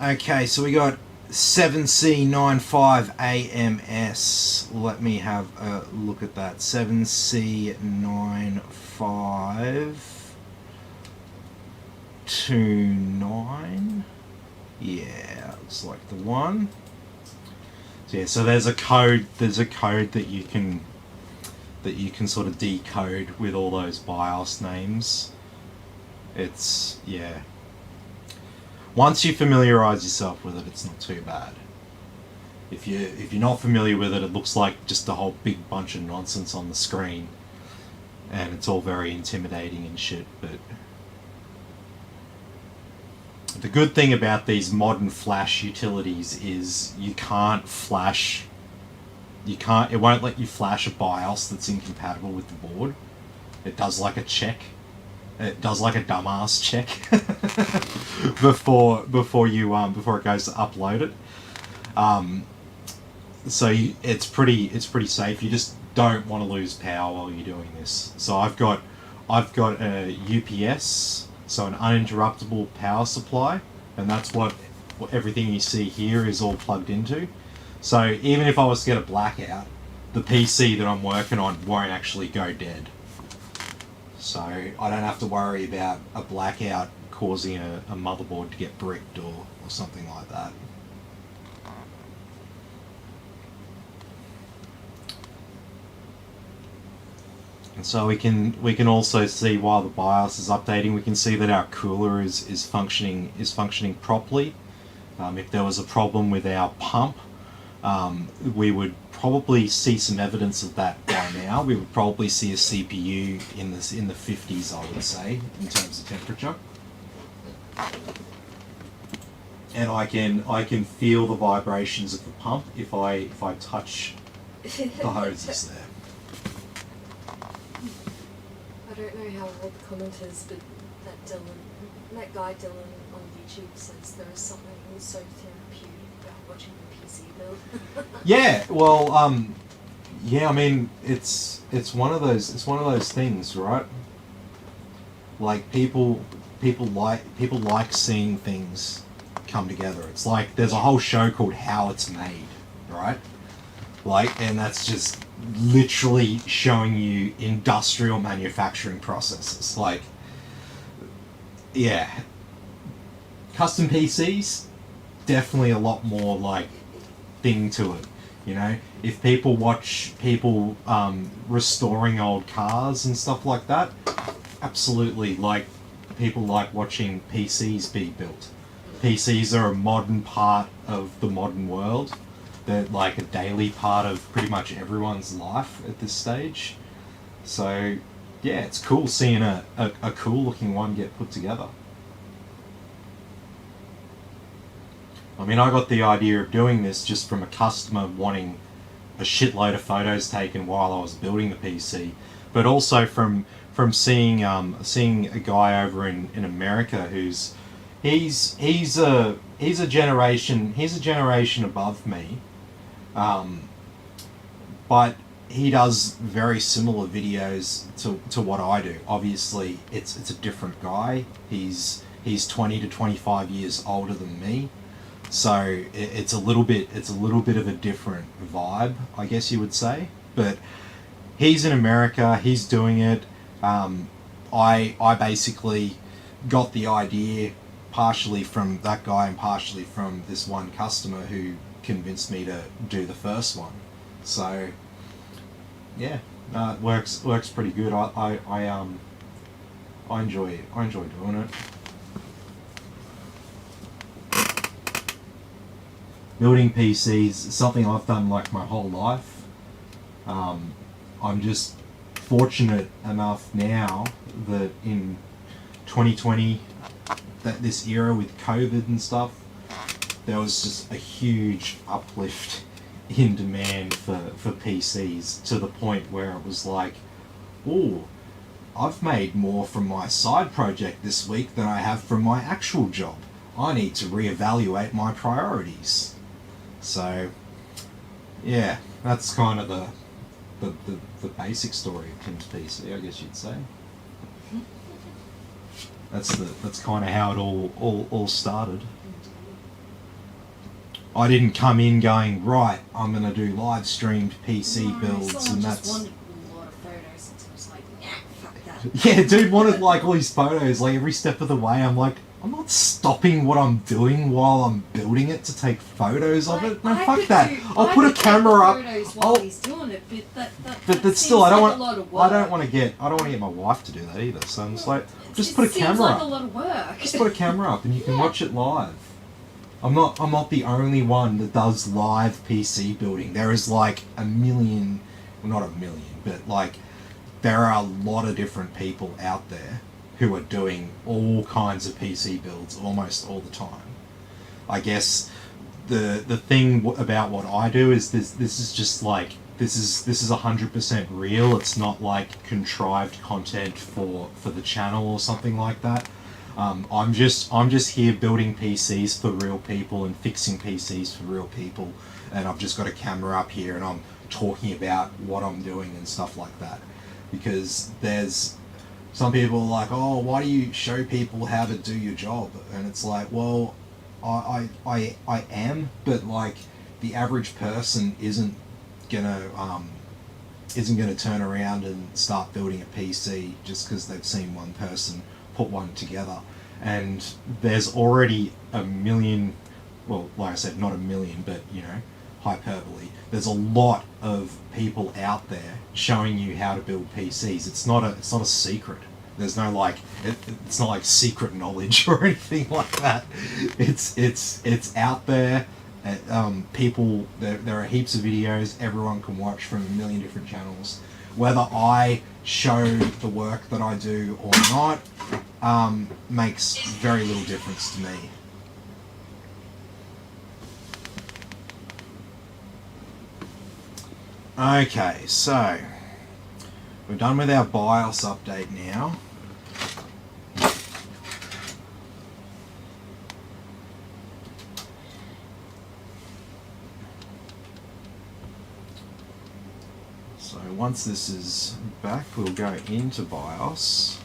Okay, so we got 7C95AMS. Let me have a look at that. 7C9529. Yeah, looks like the one. So yeah, so there's a code that you can sort of decode with all those BIOS names. It's, yeah. Once you familiarize yourself with it, it's not too bad. If you're not familiar with it, it looks like just a whole big bunch of nonsense on the screen, and it's all very intimidating and shit. But the good thing about these modern flash utilities is it won't let you flash a BIOS that's incompatible with the board. It does like a check. It does like a dumbass check before it goes to upload it. it's pretty safe. You just don't want to lose power while you're doing this. So I've got a UPS, so an uninterruptible power supply, and that's what everything you see here is all plugged into. So even if I was to get a blackout, the PC that I'm working on won't actually go dead. So I don't have to worry about a blackout causing a motherboard to get bricked or something like that. And so we can also see while the BIOS is updating, we can see that our cooler is functioning properly. If there was a problem with our pump, we would probably see some evidence of that by now. We would probably see a CPU in the 50s, I would say, in terms of temperature. And I can feel the vibrations of the pump if I touch the hoses there. I don't know how old the comment is, but that guy Dylan on YouTube says there is something so therapeutic about watching the PC build. Yeah, well, yeah, I mean, it's one of those things, right? Like people like seeing things come together. It's like there's a whole show called How It's Made, right? Like, and that's just literally showing you industrial manufacturing processes. Like, yeah, custom PCs, definitely a lot more like thing to it. You know, if people watch people restoring old cars and stuff like that, absolutely, like, people like watching PCs be built. PCs are a modern part of the modern world. They're like a daily part of pretty much everyone's life at this stage. So, yeah, it's cool seeing a cool looking one get put together. I mean, I got the idea of doing this just from a customer wanting a shitload of photos taken while I was building the PC, but also from seeing a guy over in America who's he's a generation above me, but he does very similar videos to what I do. Obviously, it's a different guy. He's 20 to 25 years older than me, so it's a little bit of a different vibe, I guess you would say. But he's in America. He's doing it. I basically got the idea partially from that guy and partially from this one customer who convinced me to do the first one. So yeah, it works pretty good. I enjoy doing it. Building PCs is something I've done like my whole life. I'm just fortunate enough now that in 2020, that this era with COVID and stuff, there was just a huge uplift in demand for PCs to the point where it was like, oh, I've made more from my side project this week than I have from my actual job. I need to reevaluate my priorities. So, yeah, that's kind of the basic story of Tim's PC, I guess you'd say. That's kind of how it all started. I didn't come in going, right, I'm going to do live streamed PC builds, and that's... Just wanted a lot of photos, and so I was like, nah, fuck that. Yeah, dude wanted like all these photos, like every step of the way. I'm like, I'm not stopping what I'm doing while I'm building it to take photos of it. No, fuck that. I'll put a camera up. While he's doing it, But still, I don't want. a lot of work. I don't want to get my wife to do that either. So I'm just like, just put a camera seems like up. a lot of work. Just put a camera up, and you can watch it live. I'm not the only one that does live PC building. There is like a million, well, not a million, but like there are a lot of different people out there who are doing all kinds of PC builds almost all the time. I guess the thing about what I do is this is just like this is 100% real. It's not like contrived content for the channel or something like that. I'm just here building PCs for real people and fixing PCs for real people, and I've just got a camera up here and I'm talking about what I'm doing and stuff like that. Because there's some people are like, oh, why do you show people how to do your job? And it's like, well, I am, but like the average person isn't gonna turn around and start building a PC just because they've seen one person put one together. And there's already a million, well, like I said, not a million, but you know, hyperbole. There's a lot of people out there showing you how to build PCs. It's not a secret. There's no like, it's not like secret knowledge or anything like that. It's out there. People, there are heaps of videos everyone can watch from a million different channels. Whether I show the work that I do or not makes very little difference to me. Okay, so we're done with our BIOS update now. So once this is back, we'll go into BIOS.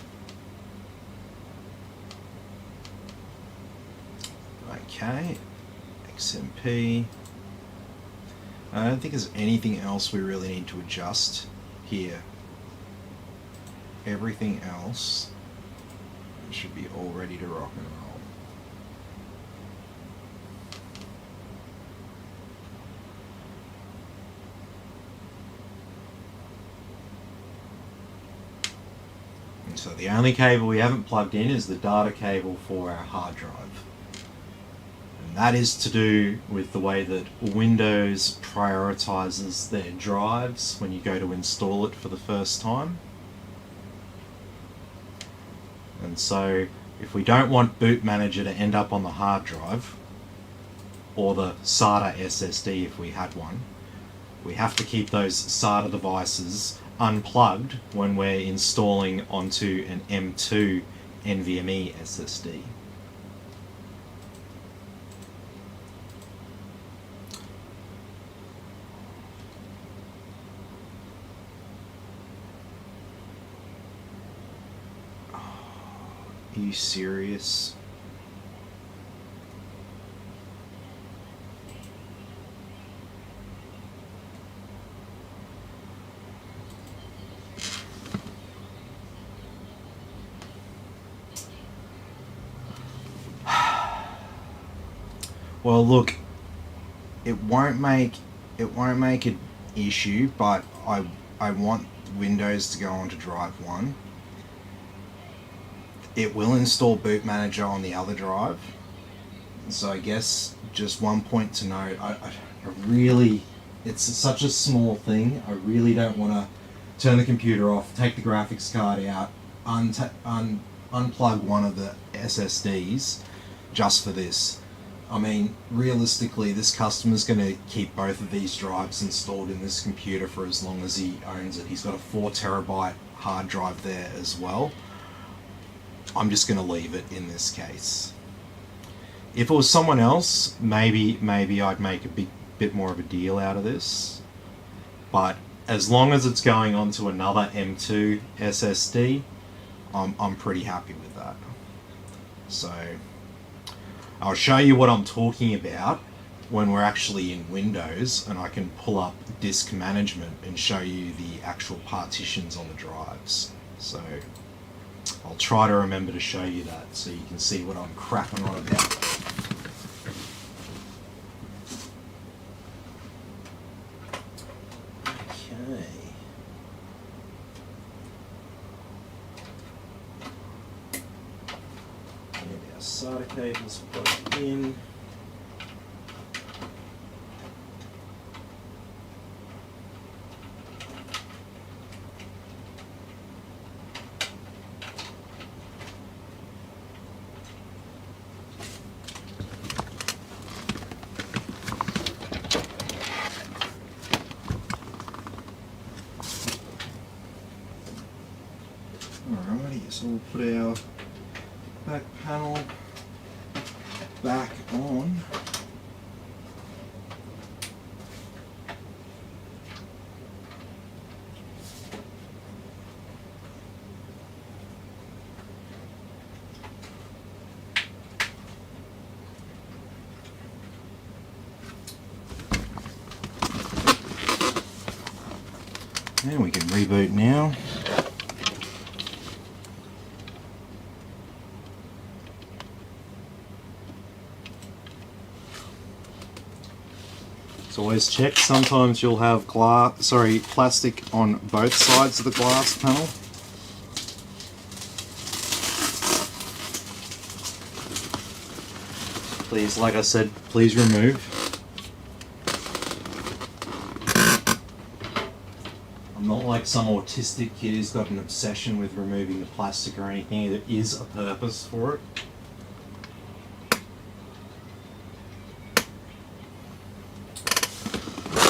Okay, XMP. I don't think there's anything else we really need to adjust here. Everything else should be all ready to rock and roll. And so the only cable we haven't plugged in is the data cable for our hard drive. And that is to do with the way that Windows prioritizes their drives when you go to install it for the first time. And so if we don't want Boot Manager to end up on the hard drive, or the SATA SSD if we had one, we have to keep those SATA devices unplugged when we're installing onto an M2 NVMe SSD. Are you serious? Well, look, it won't make an issue, but I want Windows to go onto drive 1. It will install Boot Manager on the other drive. So I guess just one point to note, I really, it's such a small thing, I really don't want to turn the computer off, take the graphics card out, unplug one of the SSDs just for this. I mean, realistically, this customer's going to keep both of these drives installed in this computer for as long as he owns it. He's got a 4 terabyte hard drive there as well. I'm just going to leave it in this case. If it was someone else, maybe I'd make a bit more of a deal out of this. But as long as it's going on to another M2 SSD, I'm pretty happy with that. So I'll show you what I'm talking about when we're actually in Windows, and I can pull up disk management and show you the actual partitions on the drives. So I'll try to remember to show you that so you can see what I'm crapping on about. Okay. And our SATA cable's plugged in. Alrighty, so we'll put our back panel back on. And we can reboot now. So always check. Sometimes you'll have plastic on both sides of the glass panel. Please, like I said, please remove. I'm not like some autistic kid who's got an obsession with removing the plastic or anything. There is a purpose for it.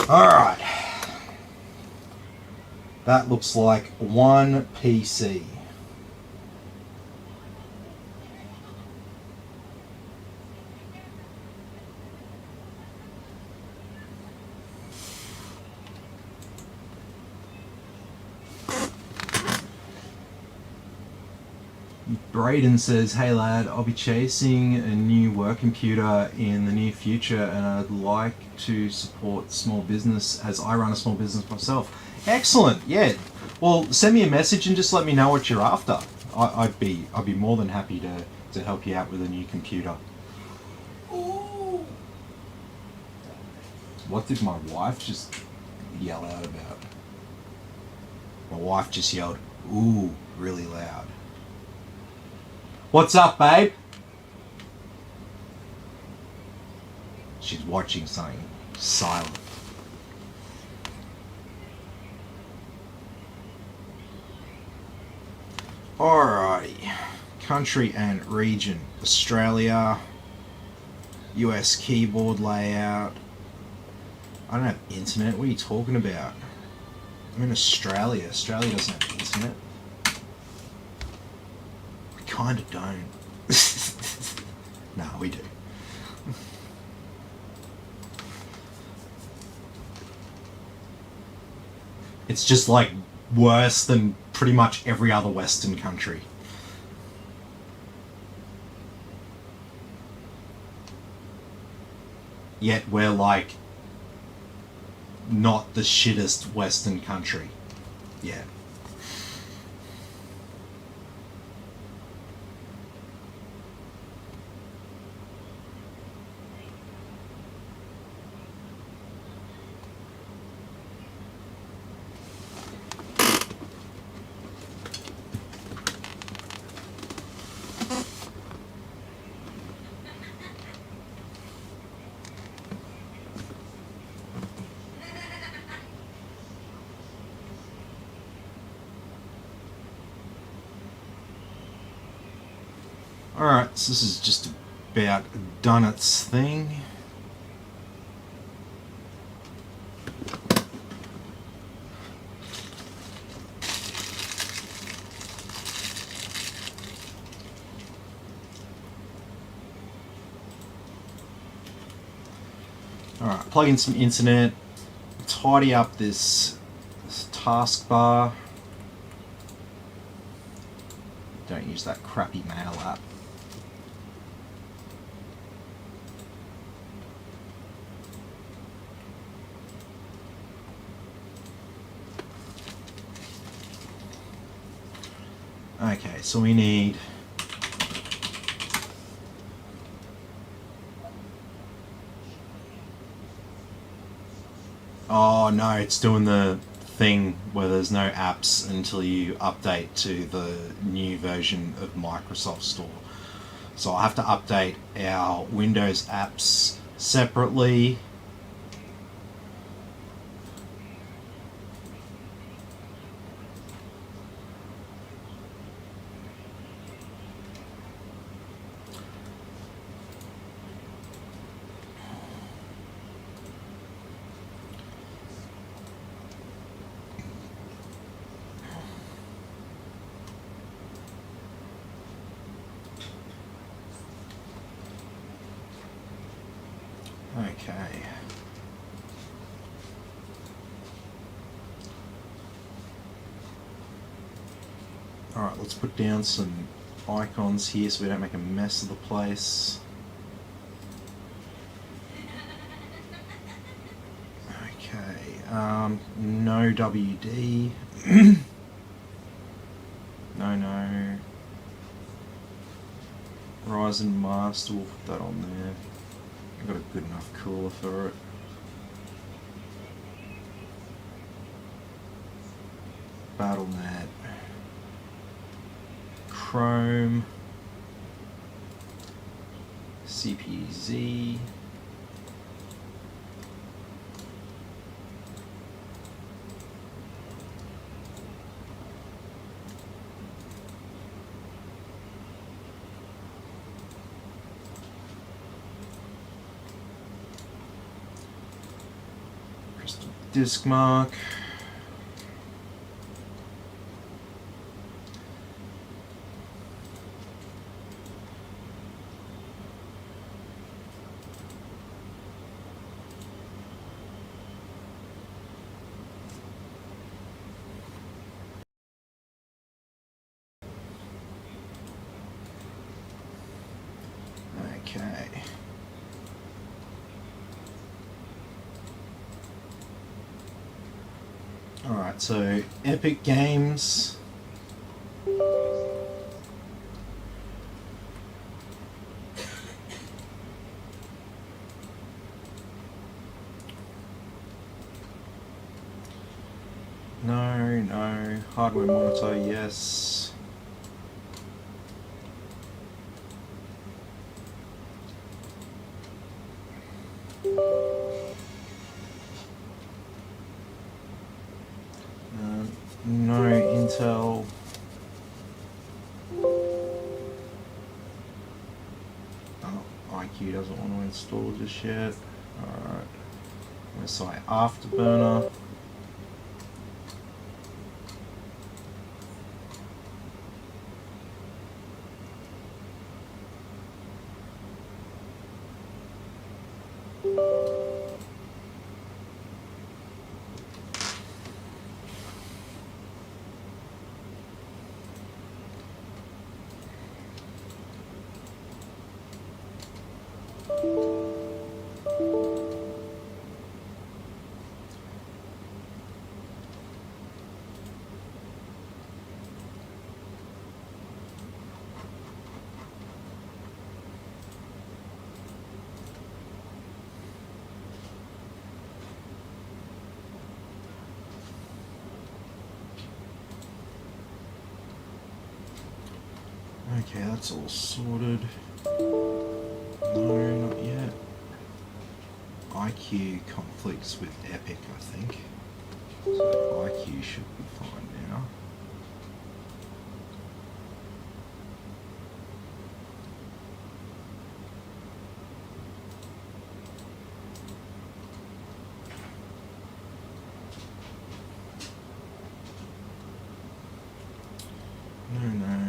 Alright. That looks like one PC. Braden says, "Hey lad, I'll be chasing a new work computer in the near future and I'd like to support small business as I run a small business myself." Excellent, yeah. Well, send me a message and just let me know what you're after. I'd be more than happy to help you out with a new computer. Ooh. What did my wife just yell out about? My wife just yelled, "Ooh," really loud. What's up, babe? She's watching something. Silent. Alrighty. Country and region. Australia. US keyboard layout. I don't have internet. What are you talking about? I'm in Australia. Australia doesn't have internet. Kind of don't. No, we do. It's just like worse than pretty much every other Western country. Yet we're like not the shittest Western country. Yeah. Alright, so this is just about done its thing. Alright, plug in some internet, tidy up this taskbar. Don't use that crappy mail app. Okay, so we need oh no, it's doing the thing where there's no apps until you update to the new version of Microsoft Store. So I have to update our Windows apps separately. Okay. Alright, let's put down some icons here so we don't make a mess of the place. Okay, no WD. No. Ryzen Master, we'll put that on there. I've got a good enough cooler for it. BattleNet. Chrome. CPZ. Crystal disk mark. Okay. Alright, so Epic Games. No. Hardware monitor, yes. No Intel. Oh, IQ doesn't want to install just yet. Alright. MSI Afterburner. Okay, that's all sorted. No, not yet. IQ conflicts with Epic, I think. So IQ should be fine now. No.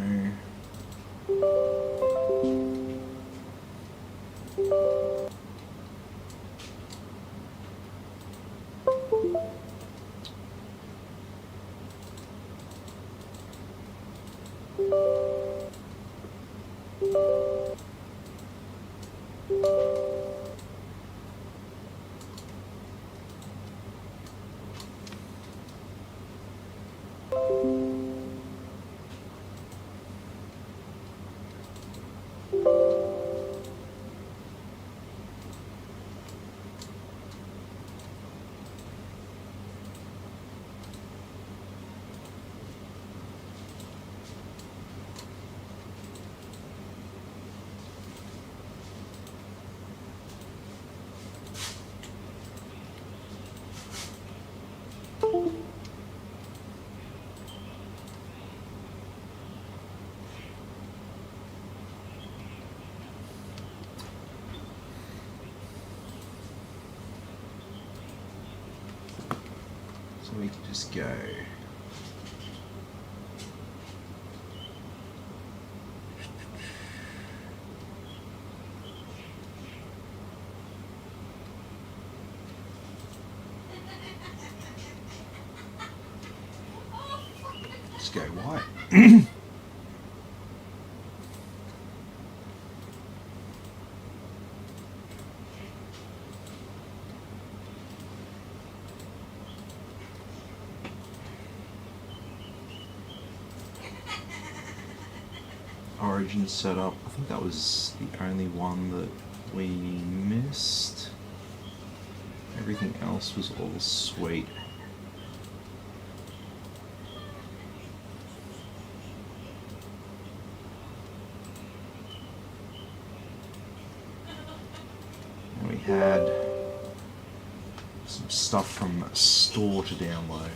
So we can just go. Just go white. Origin setup. I think that was the only one that we missed. Everything else was all sweet. And we had some stuff from store to download.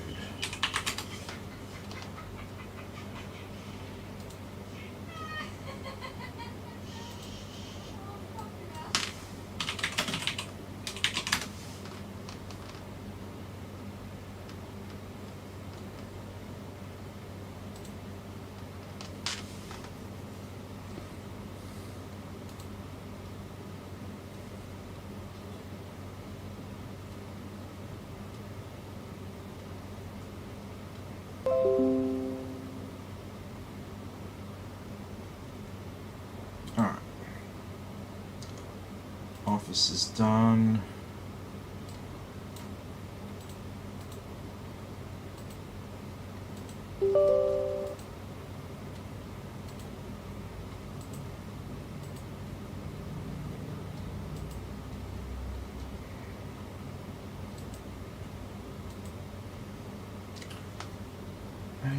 Alright. Office is done.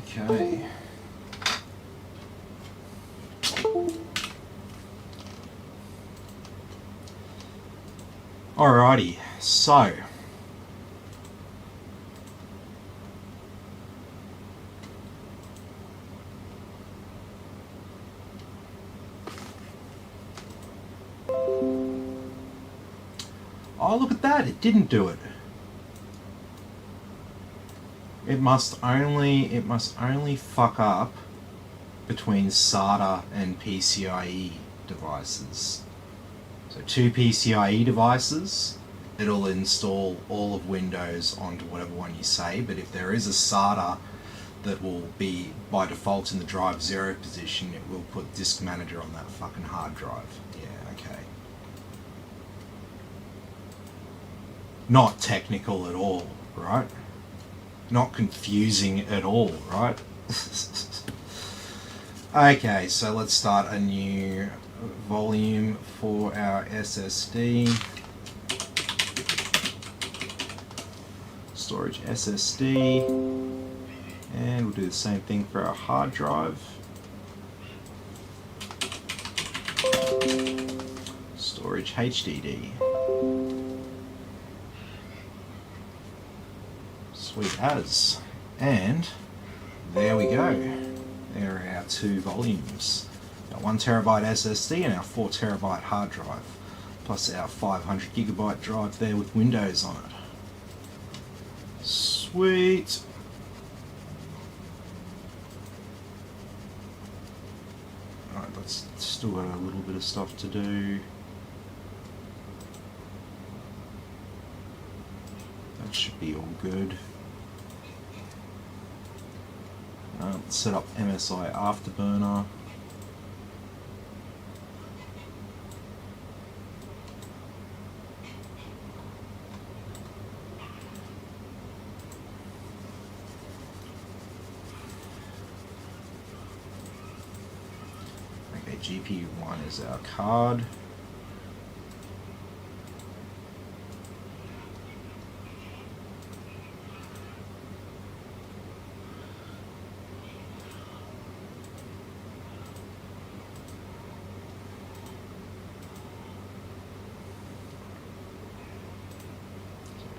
Okay. Alrighty, so oh, look at that, it didn't do it. It must only fuck up between SATA and PCIe devices. So 2 PCIe devices, it'll install all of Windows onto whatever one you say, but if there is a SATA that will be by default in the drive 0 position, it will put Disk Manager on that fucking hard drive. Yeah, okay. Not technical at all, right? Not confusing at all, right? Okay, so let's start a new volume for our SSD. Storage SSD. And we'll do the same thing for our hard drive. Storage HDD. Sweet as. And there we go. There are our 2 volumes. Our 1TB SSD and our 4TB hard drive. Plus our 500GB drive there with Windows on it. Sweet. Alright, let's still got a little bit of stuff to do. That should be all good. Let's set up MSI Afterburner. Okay, GPU1 is our card.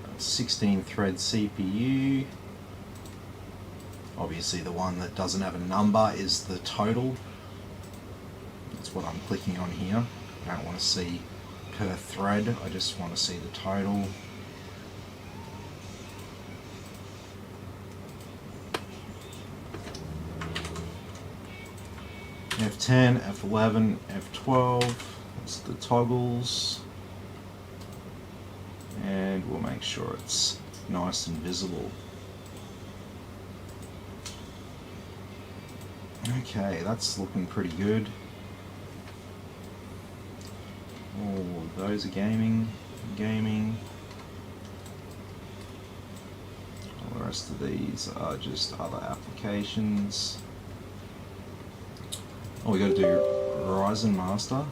So 16 thread CPU. Obviously the one that doesn't have a number is the total. That's what I'm clicking on here. I don't want to see per thread, I just want to see the total. F10, F11, F12, that's the toggles. And we'll make sure it's nice and visible. Okay, that's looking pretty good. Oh, those are gaming. All the rest of these are just other applications. Oh, we got to do Ryzen master.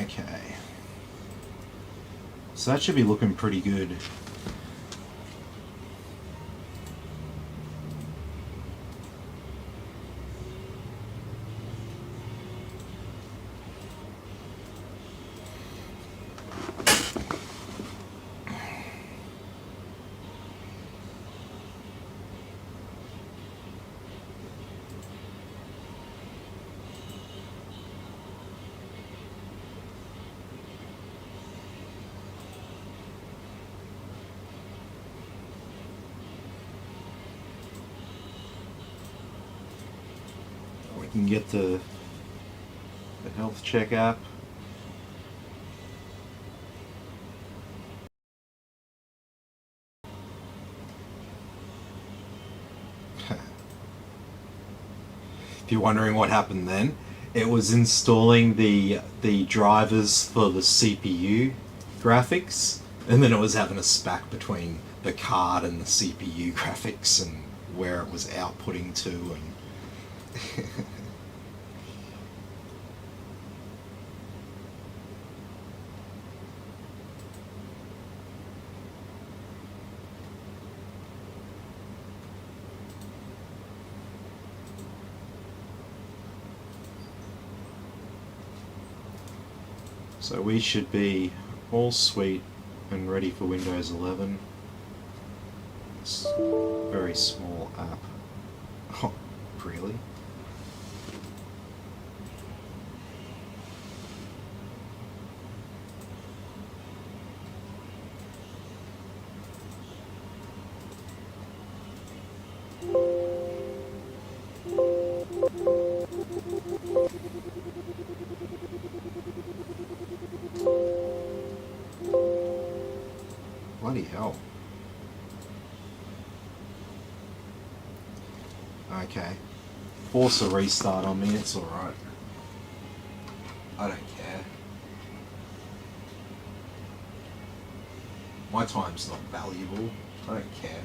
Okay. So that should be looking pretty good. We can get the health check app. If you're wondering what happened then, it was installing the drivers for the CPU graphics, and then it was having a spat between the card and the CPU graphics and where it was outputting to, and so we should be all sweet and ready for Windows 11. This very small app. Oh, really? Bloody hell. Okay. Force a restart on me, it's alright. I don't care. My time's not valuable. I don't care.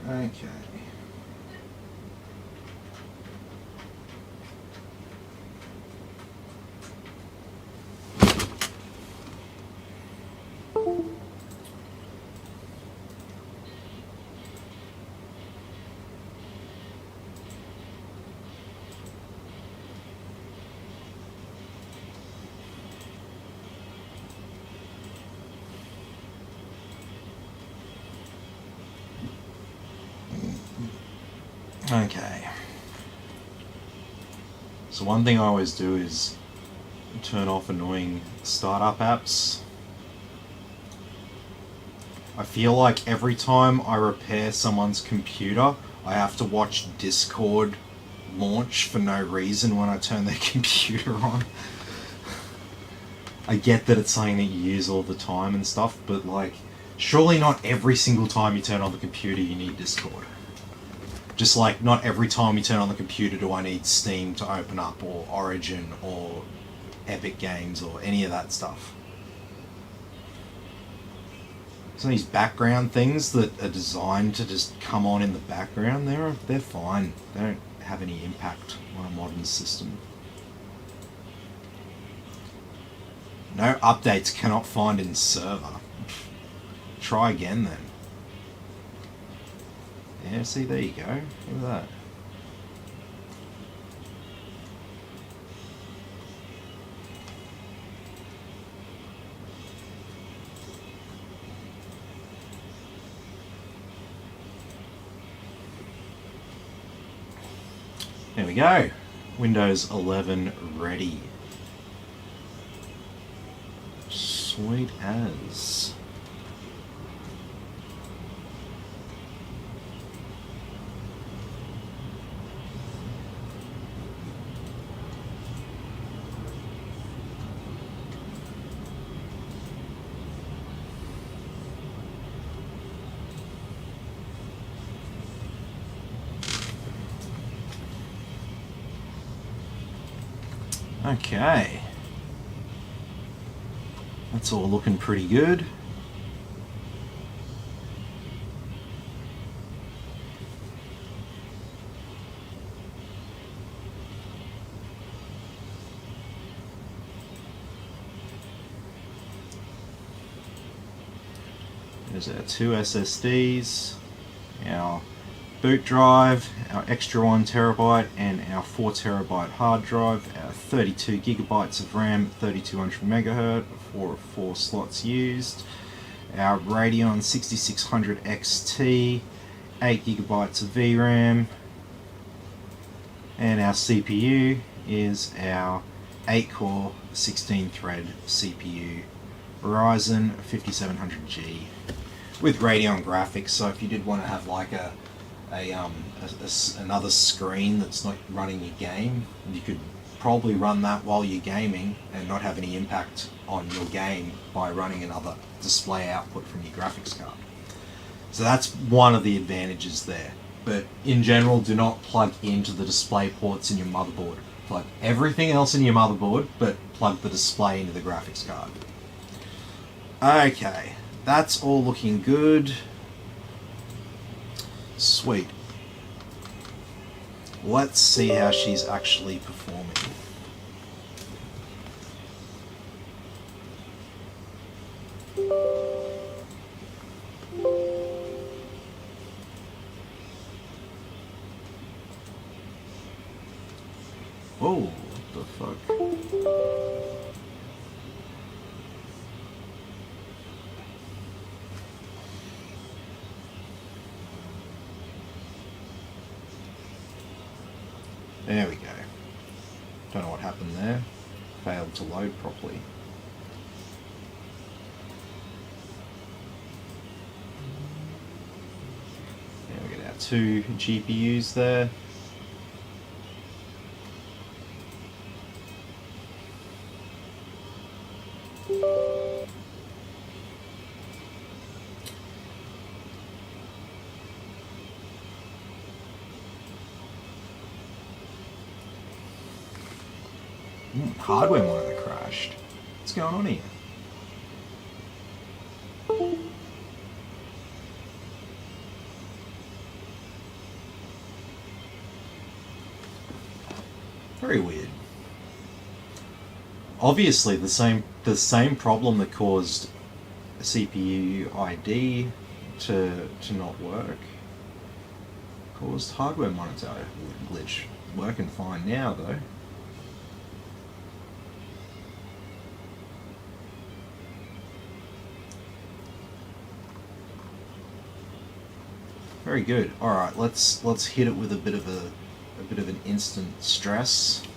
Okay. Okay. So one thing I always do is turn off annoying startup apps. I feel like every time I repair someone's computer, I have to watch Discord launch for no reason when I turn their computer on. I get that it's something that you use all the time and stuff, but like, surely not every single time you turn on the computer you need Discord. Just like, not every time you turn on the computer do I need Steam to open up, or Origin, or Epic Games, or any of that stuff. Some of these background things that are designed to just come on in the background, they're fine. They don't have any impact on a modern system. No updates cannot find in server. Try again then. Yeah, see, there you go. Look at that. There we go. Windows 11 ready. Sweet as. Okay. That's all looking pretty good. There's our two SSDs, our boot drive, our extra 1 terabyte, and our 4 terabyte hard drive, our 32 gigabytes of RAM, 3200 megahertz, 4 slots used, our Radeon 6600 XT, 8 gigabytes of VRAM, and our CPU is our 8-core 16-thread CPU, Ryzen 5700G with Radeon graphics. So if you did want to have like another screen that's not running your game, you could probably run that while you're gaming and not have any impact on your game by running another display output from your graphics card. So that's one of the advantages there. But in general, do not plug into the display ports in your motherboard. Plug everything else in your motherboard, but plug the display into the graphics card. Okay, that's all looking good. Sweet. Let's see how she's actually performing. Whoa, what the fuck? There we go. Don't know what happened there. Failed to load properly. There we get our 2 GPUs there. Hardware monitor crashed. What's going on here? obviously the same problem that caused CPU ID to not work caused hardware monitor glitch. Working fine now though. Very good. All right, let's hit it with a bit of an instant stress.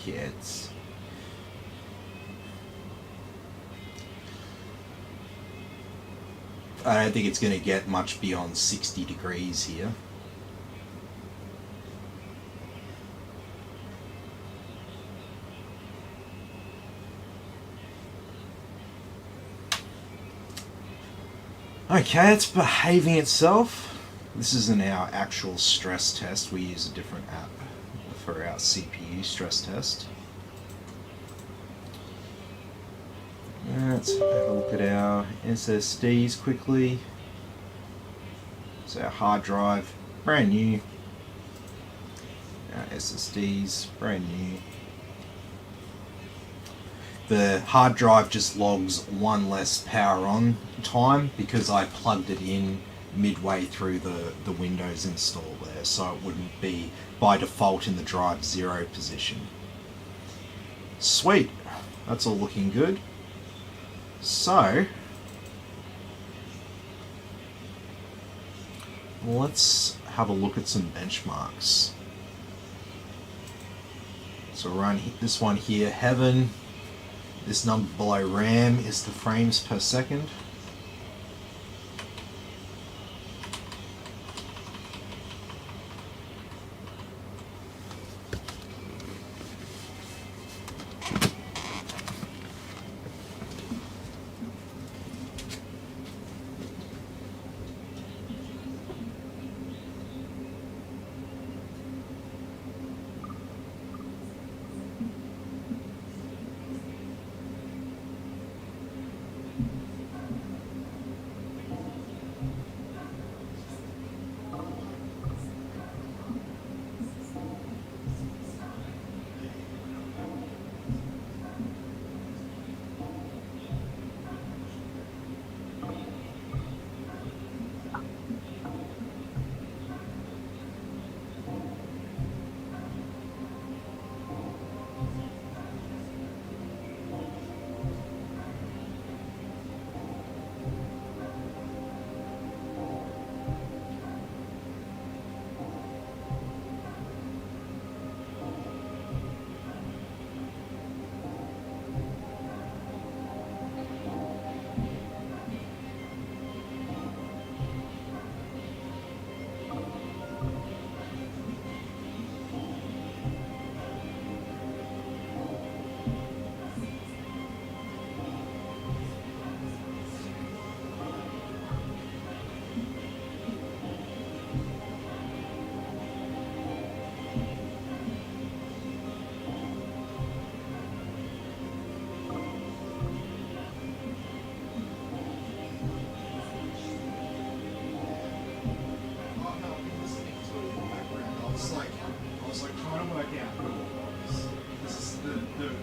Yeah, I don't think it's going to get much beyond 60 degrees here. Okay, it's behaving itself. This isn't our actual stress test. We use a different app for our CPU stress test. Let's have a look at our SSDs quickly. So our hard drive, brand new. Our SSDs, brand new. The hard drive just logs one less power on time because I plugged it in midway through the Windows install there, so it wouldn't be by default in the drive 0 position. Sweet, that's all looking good. So let's have a look at some benchmarks. So run this one here, Heaven. This number below RAM is the frames per second.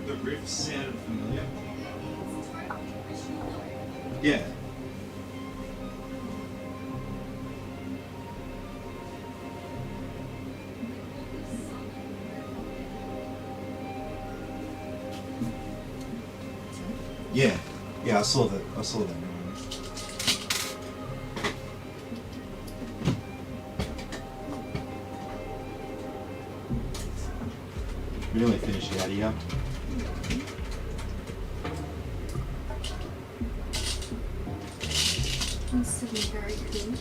The riff sounded familiar. Yeah. Yeah. Yeah, I saw that. I saw that. Really finishing out here. It's sitting very cool.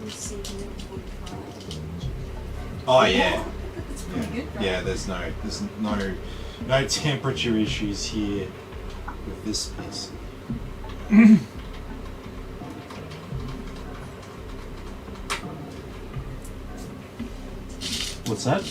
I'm seeing it 45. Oh yeah. That's pretty good, right? Yeah, there's no temperature issues here with this piece. What's that?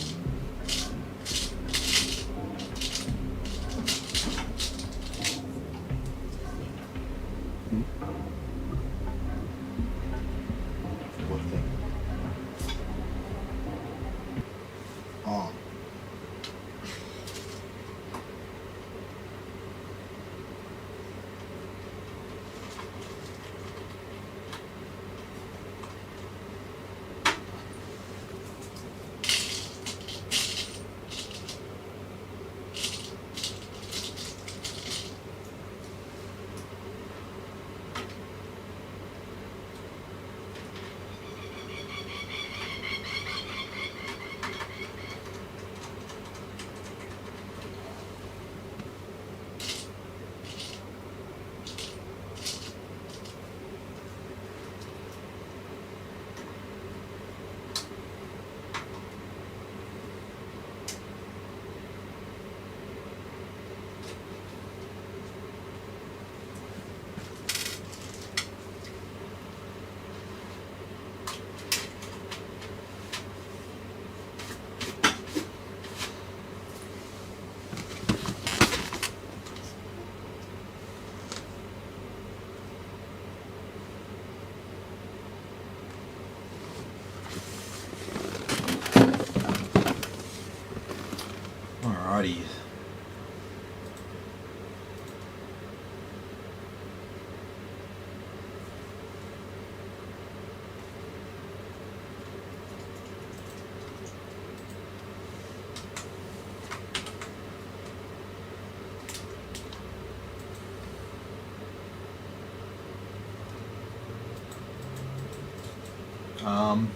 Did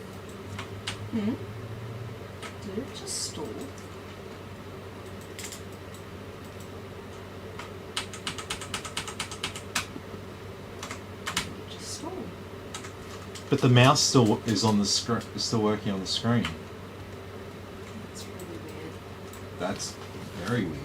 it just stall? It just stalled. But the mouse still is on the screen. Is still working on the screen. That's really weird. That's very weird.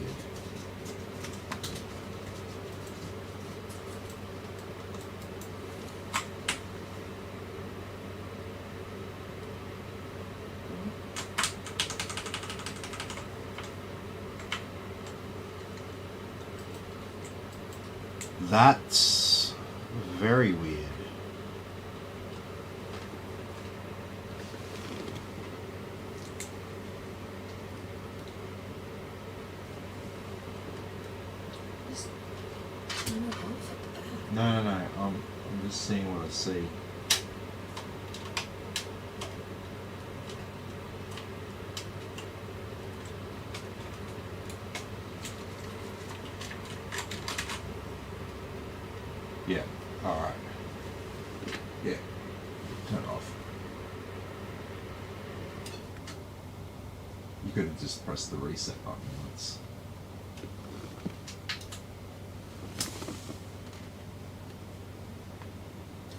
That's very weird. Just turn it off at the back. No. I'm just seeing what I see. Yeah. All right. Yeah. Turn it off. You could have just pressed the reset button once.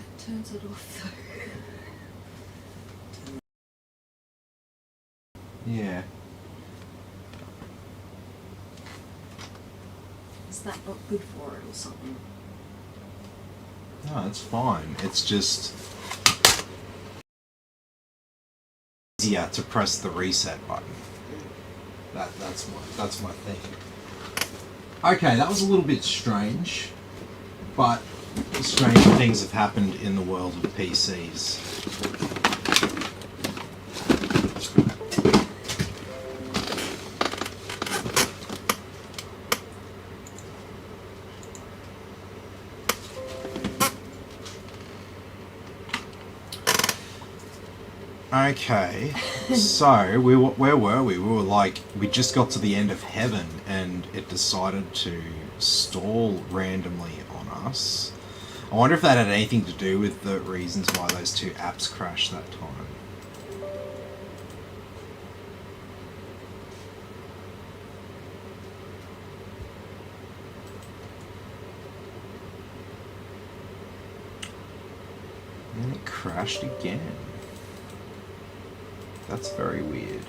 It turns it off though. Yeah. Is that not good for it or something? No, it's fine. It's just easier to press the reset button. That's my thing. Okay, that was a little bit strange, but strange things have happened in the world of PCs. Okay, so where were we? We were like, we just got to the end of heaven and it decided to stall randomly on us. I wonder if that had anything to do with the reasons why those two apps crashed that time. And then it crashed again. That's very weird.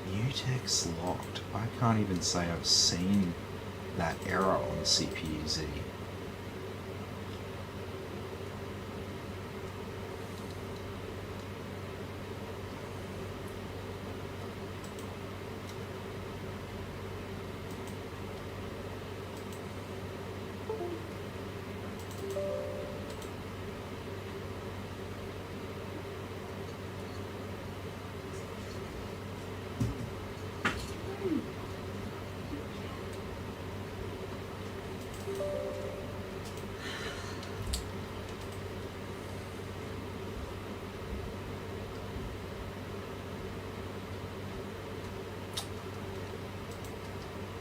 Mutex locked. I can't even say I've seen that error on CPU-Z.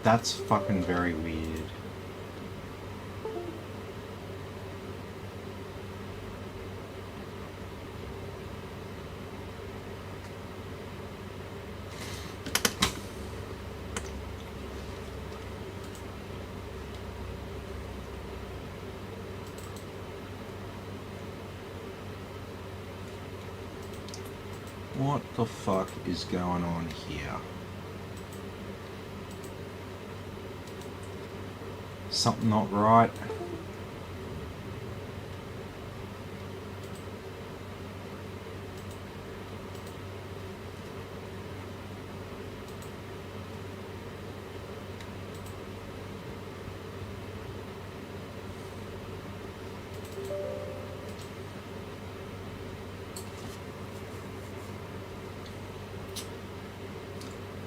That's fucking very weird. What the fuck is going on here? Something not right.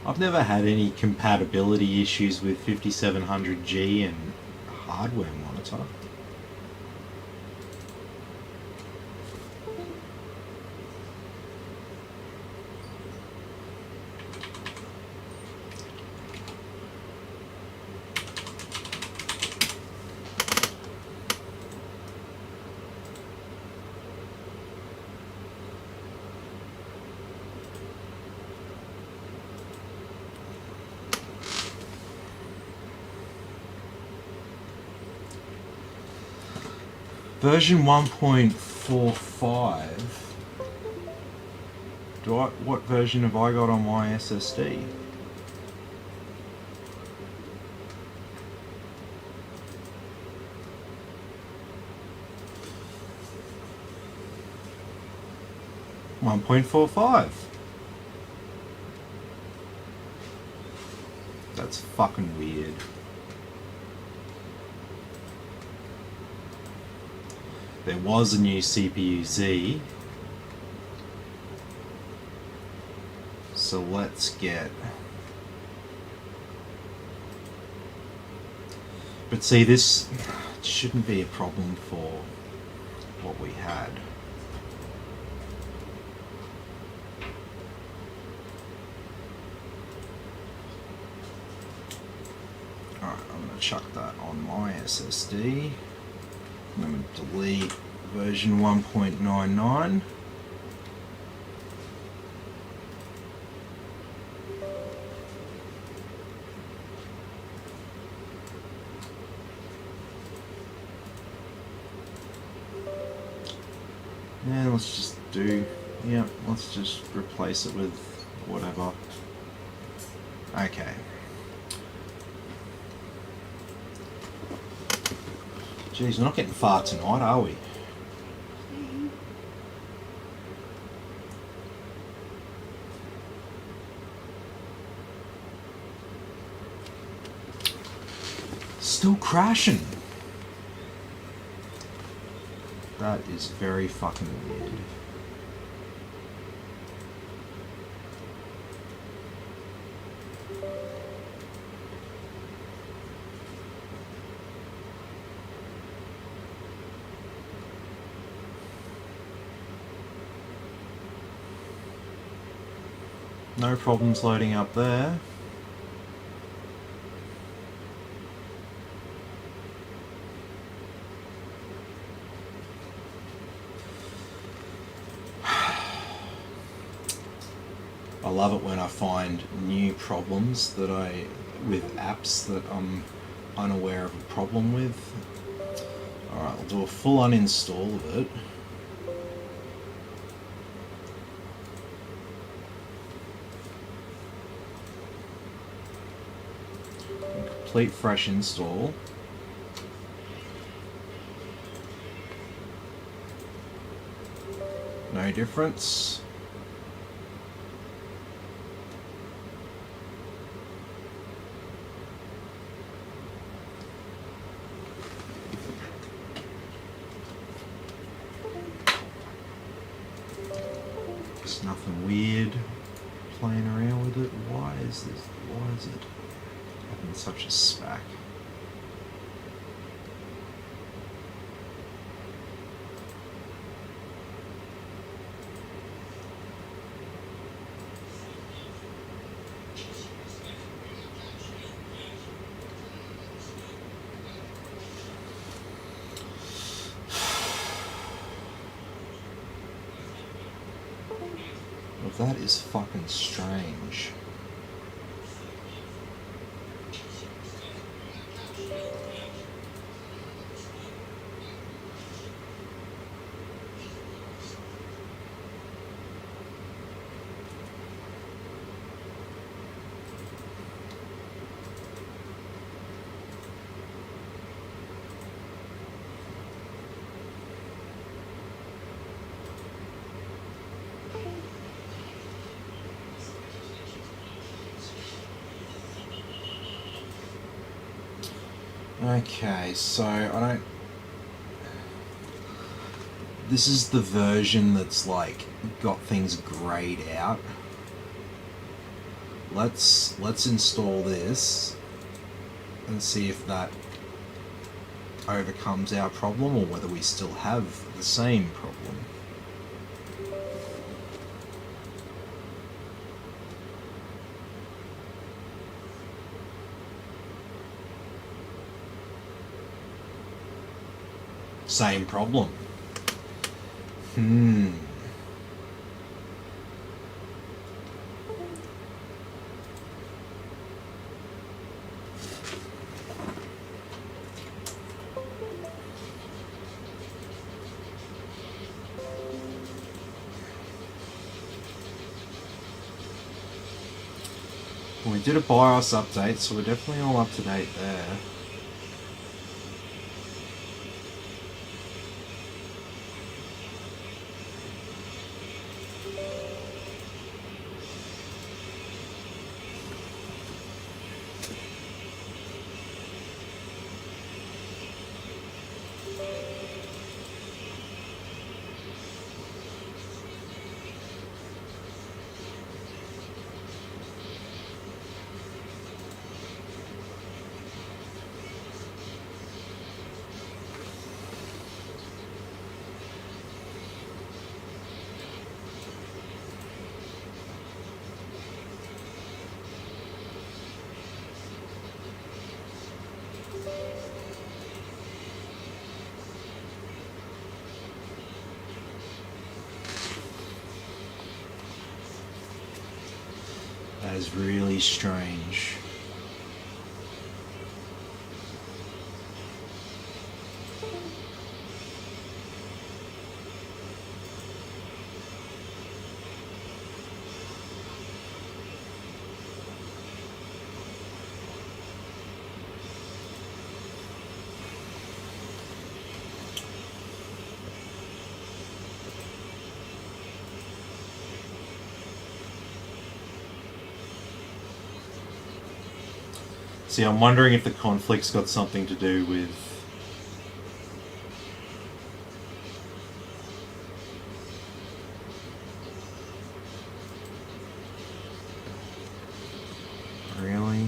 I've never had any compatibility issues with 5700G and hardware monitor. Version 1.45. What version have I got on my SSD? .45. That's fucking weird. There was a new CPU Z. So let's get... But see, this shouldn't be a problem for what we had. Alright, I'm going to chuck that on my SSD. I'm going to delete version 1.99. And let's just do, yeah, let's just replace it with whatever. Okay. Geez, we're not getting far tonight, are we? Still crashing. That is very fucking weird. No problems loading up there. I love it when I find new problems that with apps that I'm unaware of a problem with. Alright, I'll do a full uninstall of it. Complete fresh install. No difference. There's nothing weird playing around with it. Why is it having such a spack? Well, that is fucking strange. Okay, so I don't... This is the version that's like got things grayed out. Let's install this and see if that overcomes our problem or whether we still have the same problem. Same problem. Well, we did a BIOS update, so we're definitely all up to date there. That is really strange. See, I'm wondering if the conflict's got something to do with really?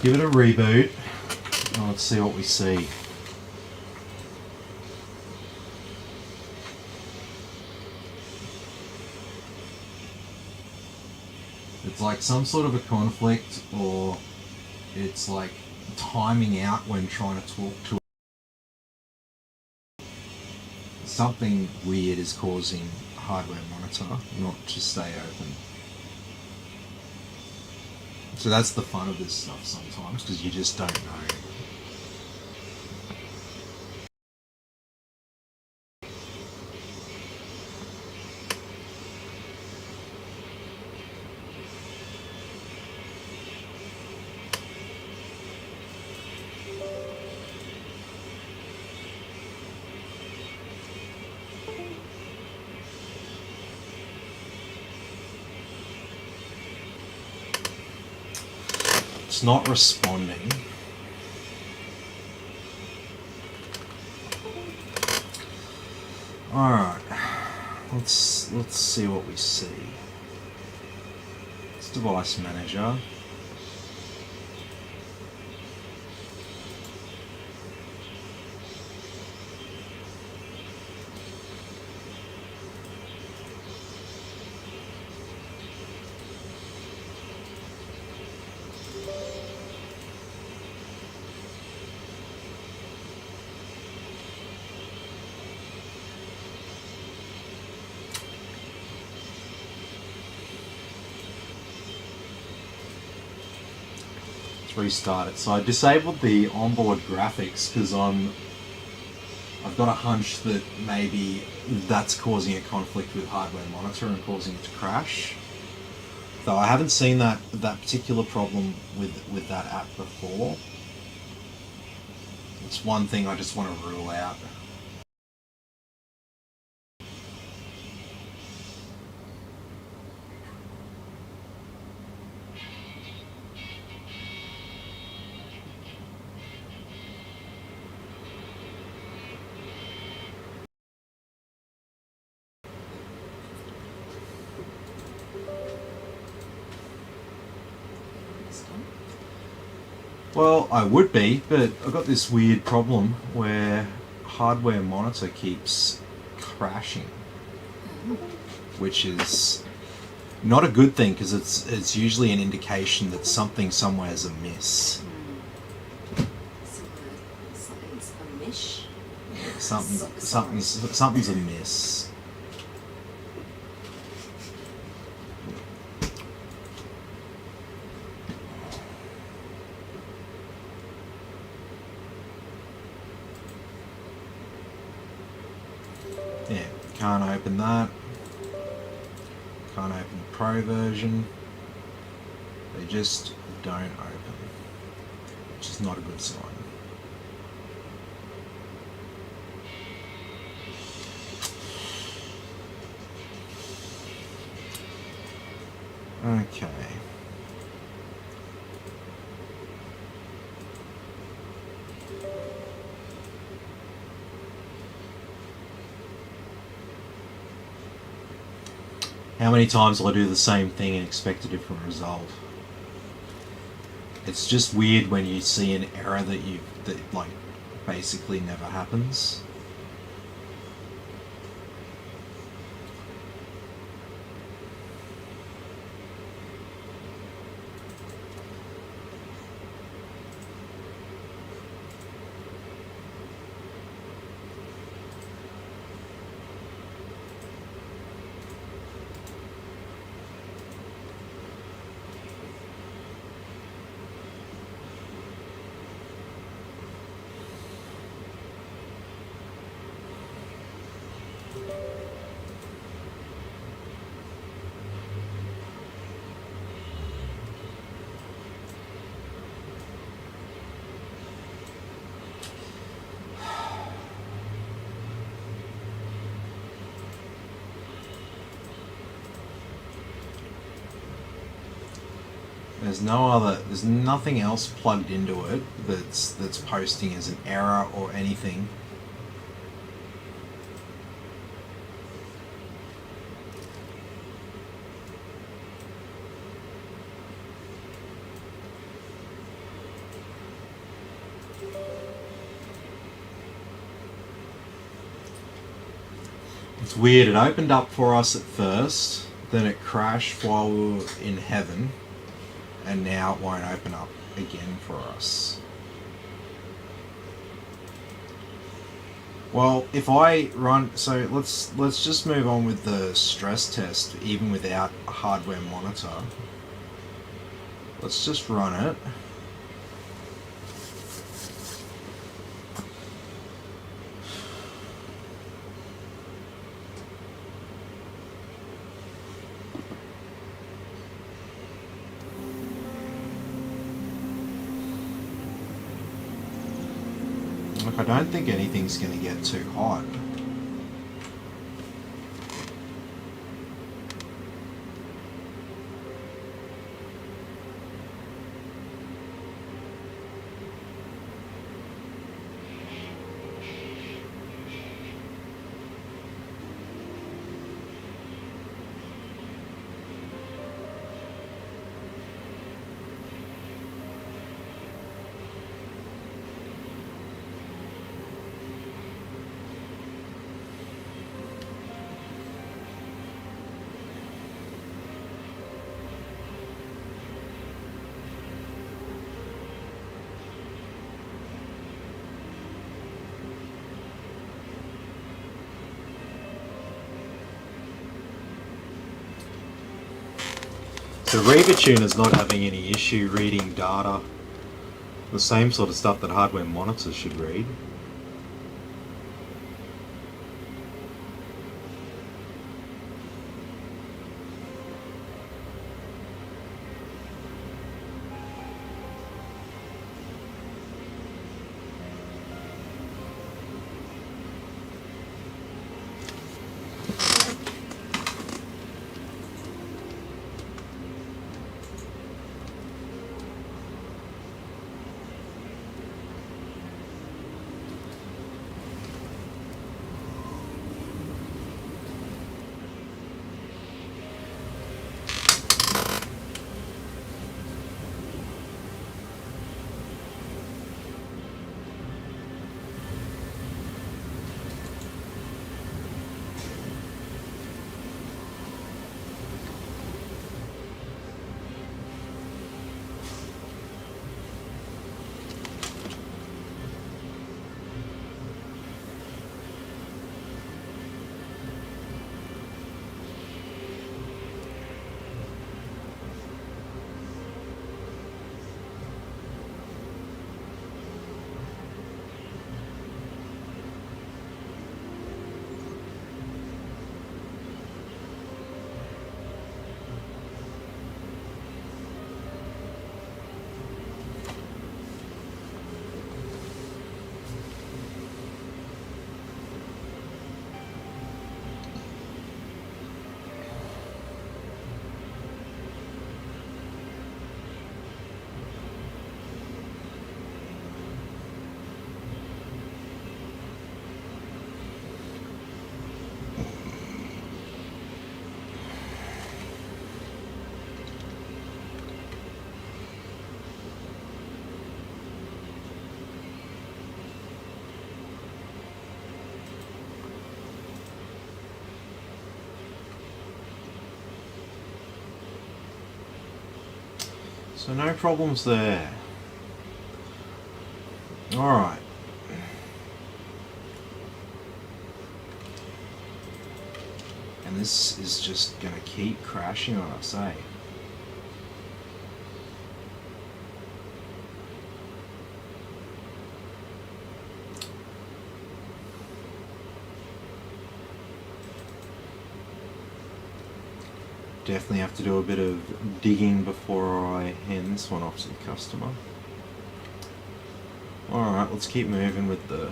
Give it a reboot. And let's see what we see. It's like some sort of a conflict, or it's like timing out when trying to talk to something weird is causing hardware monitor not to stay open. So that's the fun of this stuff sometimes, because you just don't know. It's not responding. Alright. Let's see what we see. It's device manager. Restart it. So I disabled the onboard graphics because I've got a hunch that maybe that's causing a conflict with hardware monitor and causing it to crash. Though I haven't seen that particular problem with that app before. It's one thing I just want to rule out. Well, I would be, but I've got this weird problem where hardware monitor keeps crashing, which is not a good thing because it's usually an indication that something somewhere is amiss. Something's amiss. Something's amiss. can't open that. Can't open the Pro version. They just don't open, which is not a good sign. Okay. How many times will I do the same thing and expect a different result? It's just weird when you see an error that like basically never happens. There's nothing else plugged into it that's posting as an error or anything. It's weird, it opened up for us at first, then it crashed while we were in heaven, and now it won't open up again for us. Well, if I run, so let's just move on with the stress test, even without a hardware monitor. Let's just run it. Look, I don't think anything's going to get too hot. So Reaver Tuner's not having any issue reading data. The same sort of stuff that hardware monitors should read. So no problems there. Alright. And this is just going to keep crashing on us, eh? Definitely have to do a bit of digging before I hand this one off to the customer. Alright, let's keep moving with the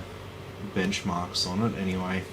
benchmarks on it anyway.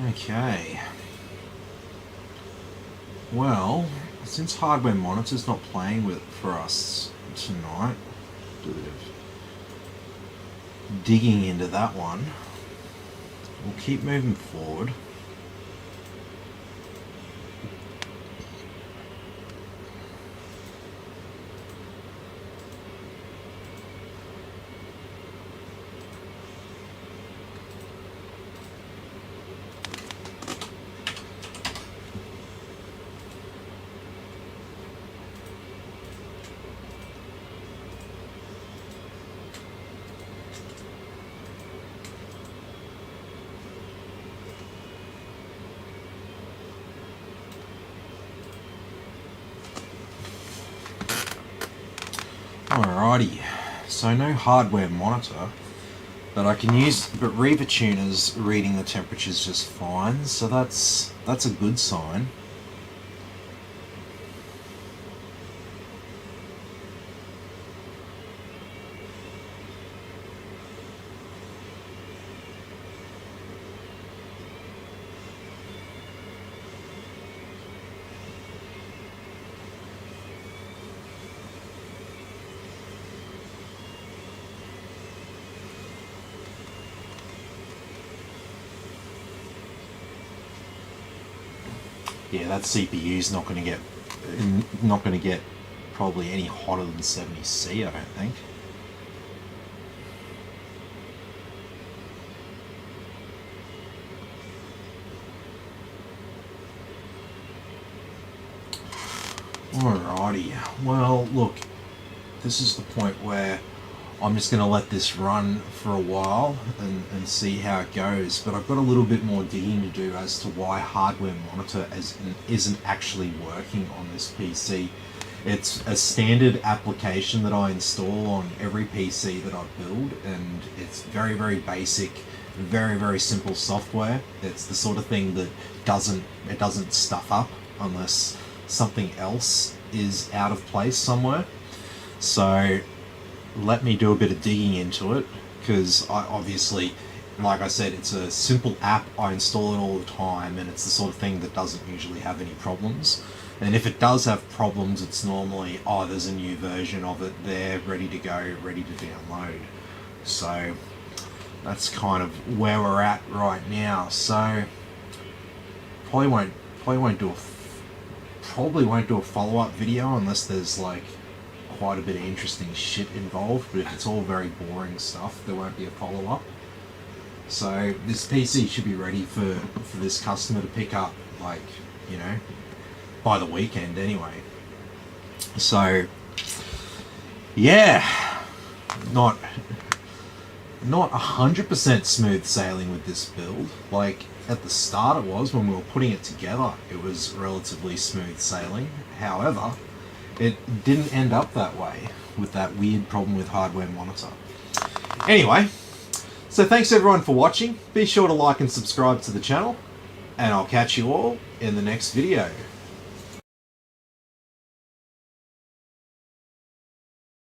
Okay. Well, since Hardware Monitor's not playing with it for us tonight, do a bit of digging into that one. We'll keep moving forward. Alrighty, so no hardware monitor, but I can use, but Reaver Tuner's reading the temperatures just fine, so that's a good sign. Yeah, that CPU's not going to get probably any hotter than 70C, I don't think. Alrighty, well look, this is the point where I'm just going to let this run for a while and see how it goes, but I've got a little bit more digging to do as to why hardware monitor isn't actually working on this PC. It's a standard application that I install on every PC that I build, and it's very, very basic, very, very simple software. It's the sort of thing that doesn't stuff up unless something else is out of place somewhere. So let me do a bit of digging into it, because I obviously, like I said, it's a simple app. I install it all the time, and it's the sort of thing that doesn't usually have any problems. And if it does have problems, it's normally, oh, there's a new version of it there, ready to go, ready to download. So that's kind of where we're at right now. So probably won't do a follow-up video unless there's like quite a bit of interesting shit involved, but if it's all very boring stuff, there won't be a follow-up. So this PC should be ready for this customer to pick up, like, you know, by the weekend anyway. So yeah, not 100% smooth sailing with this build. Like at the start it was, when we were putting it together, it was relatively smooth sailing. However, it didn't end up that way with that weird problem with hardware monitor. Anyway, so thanks everyone for watching. Be sure to like and subscribe to the channel, and I'll catch you all in the next video.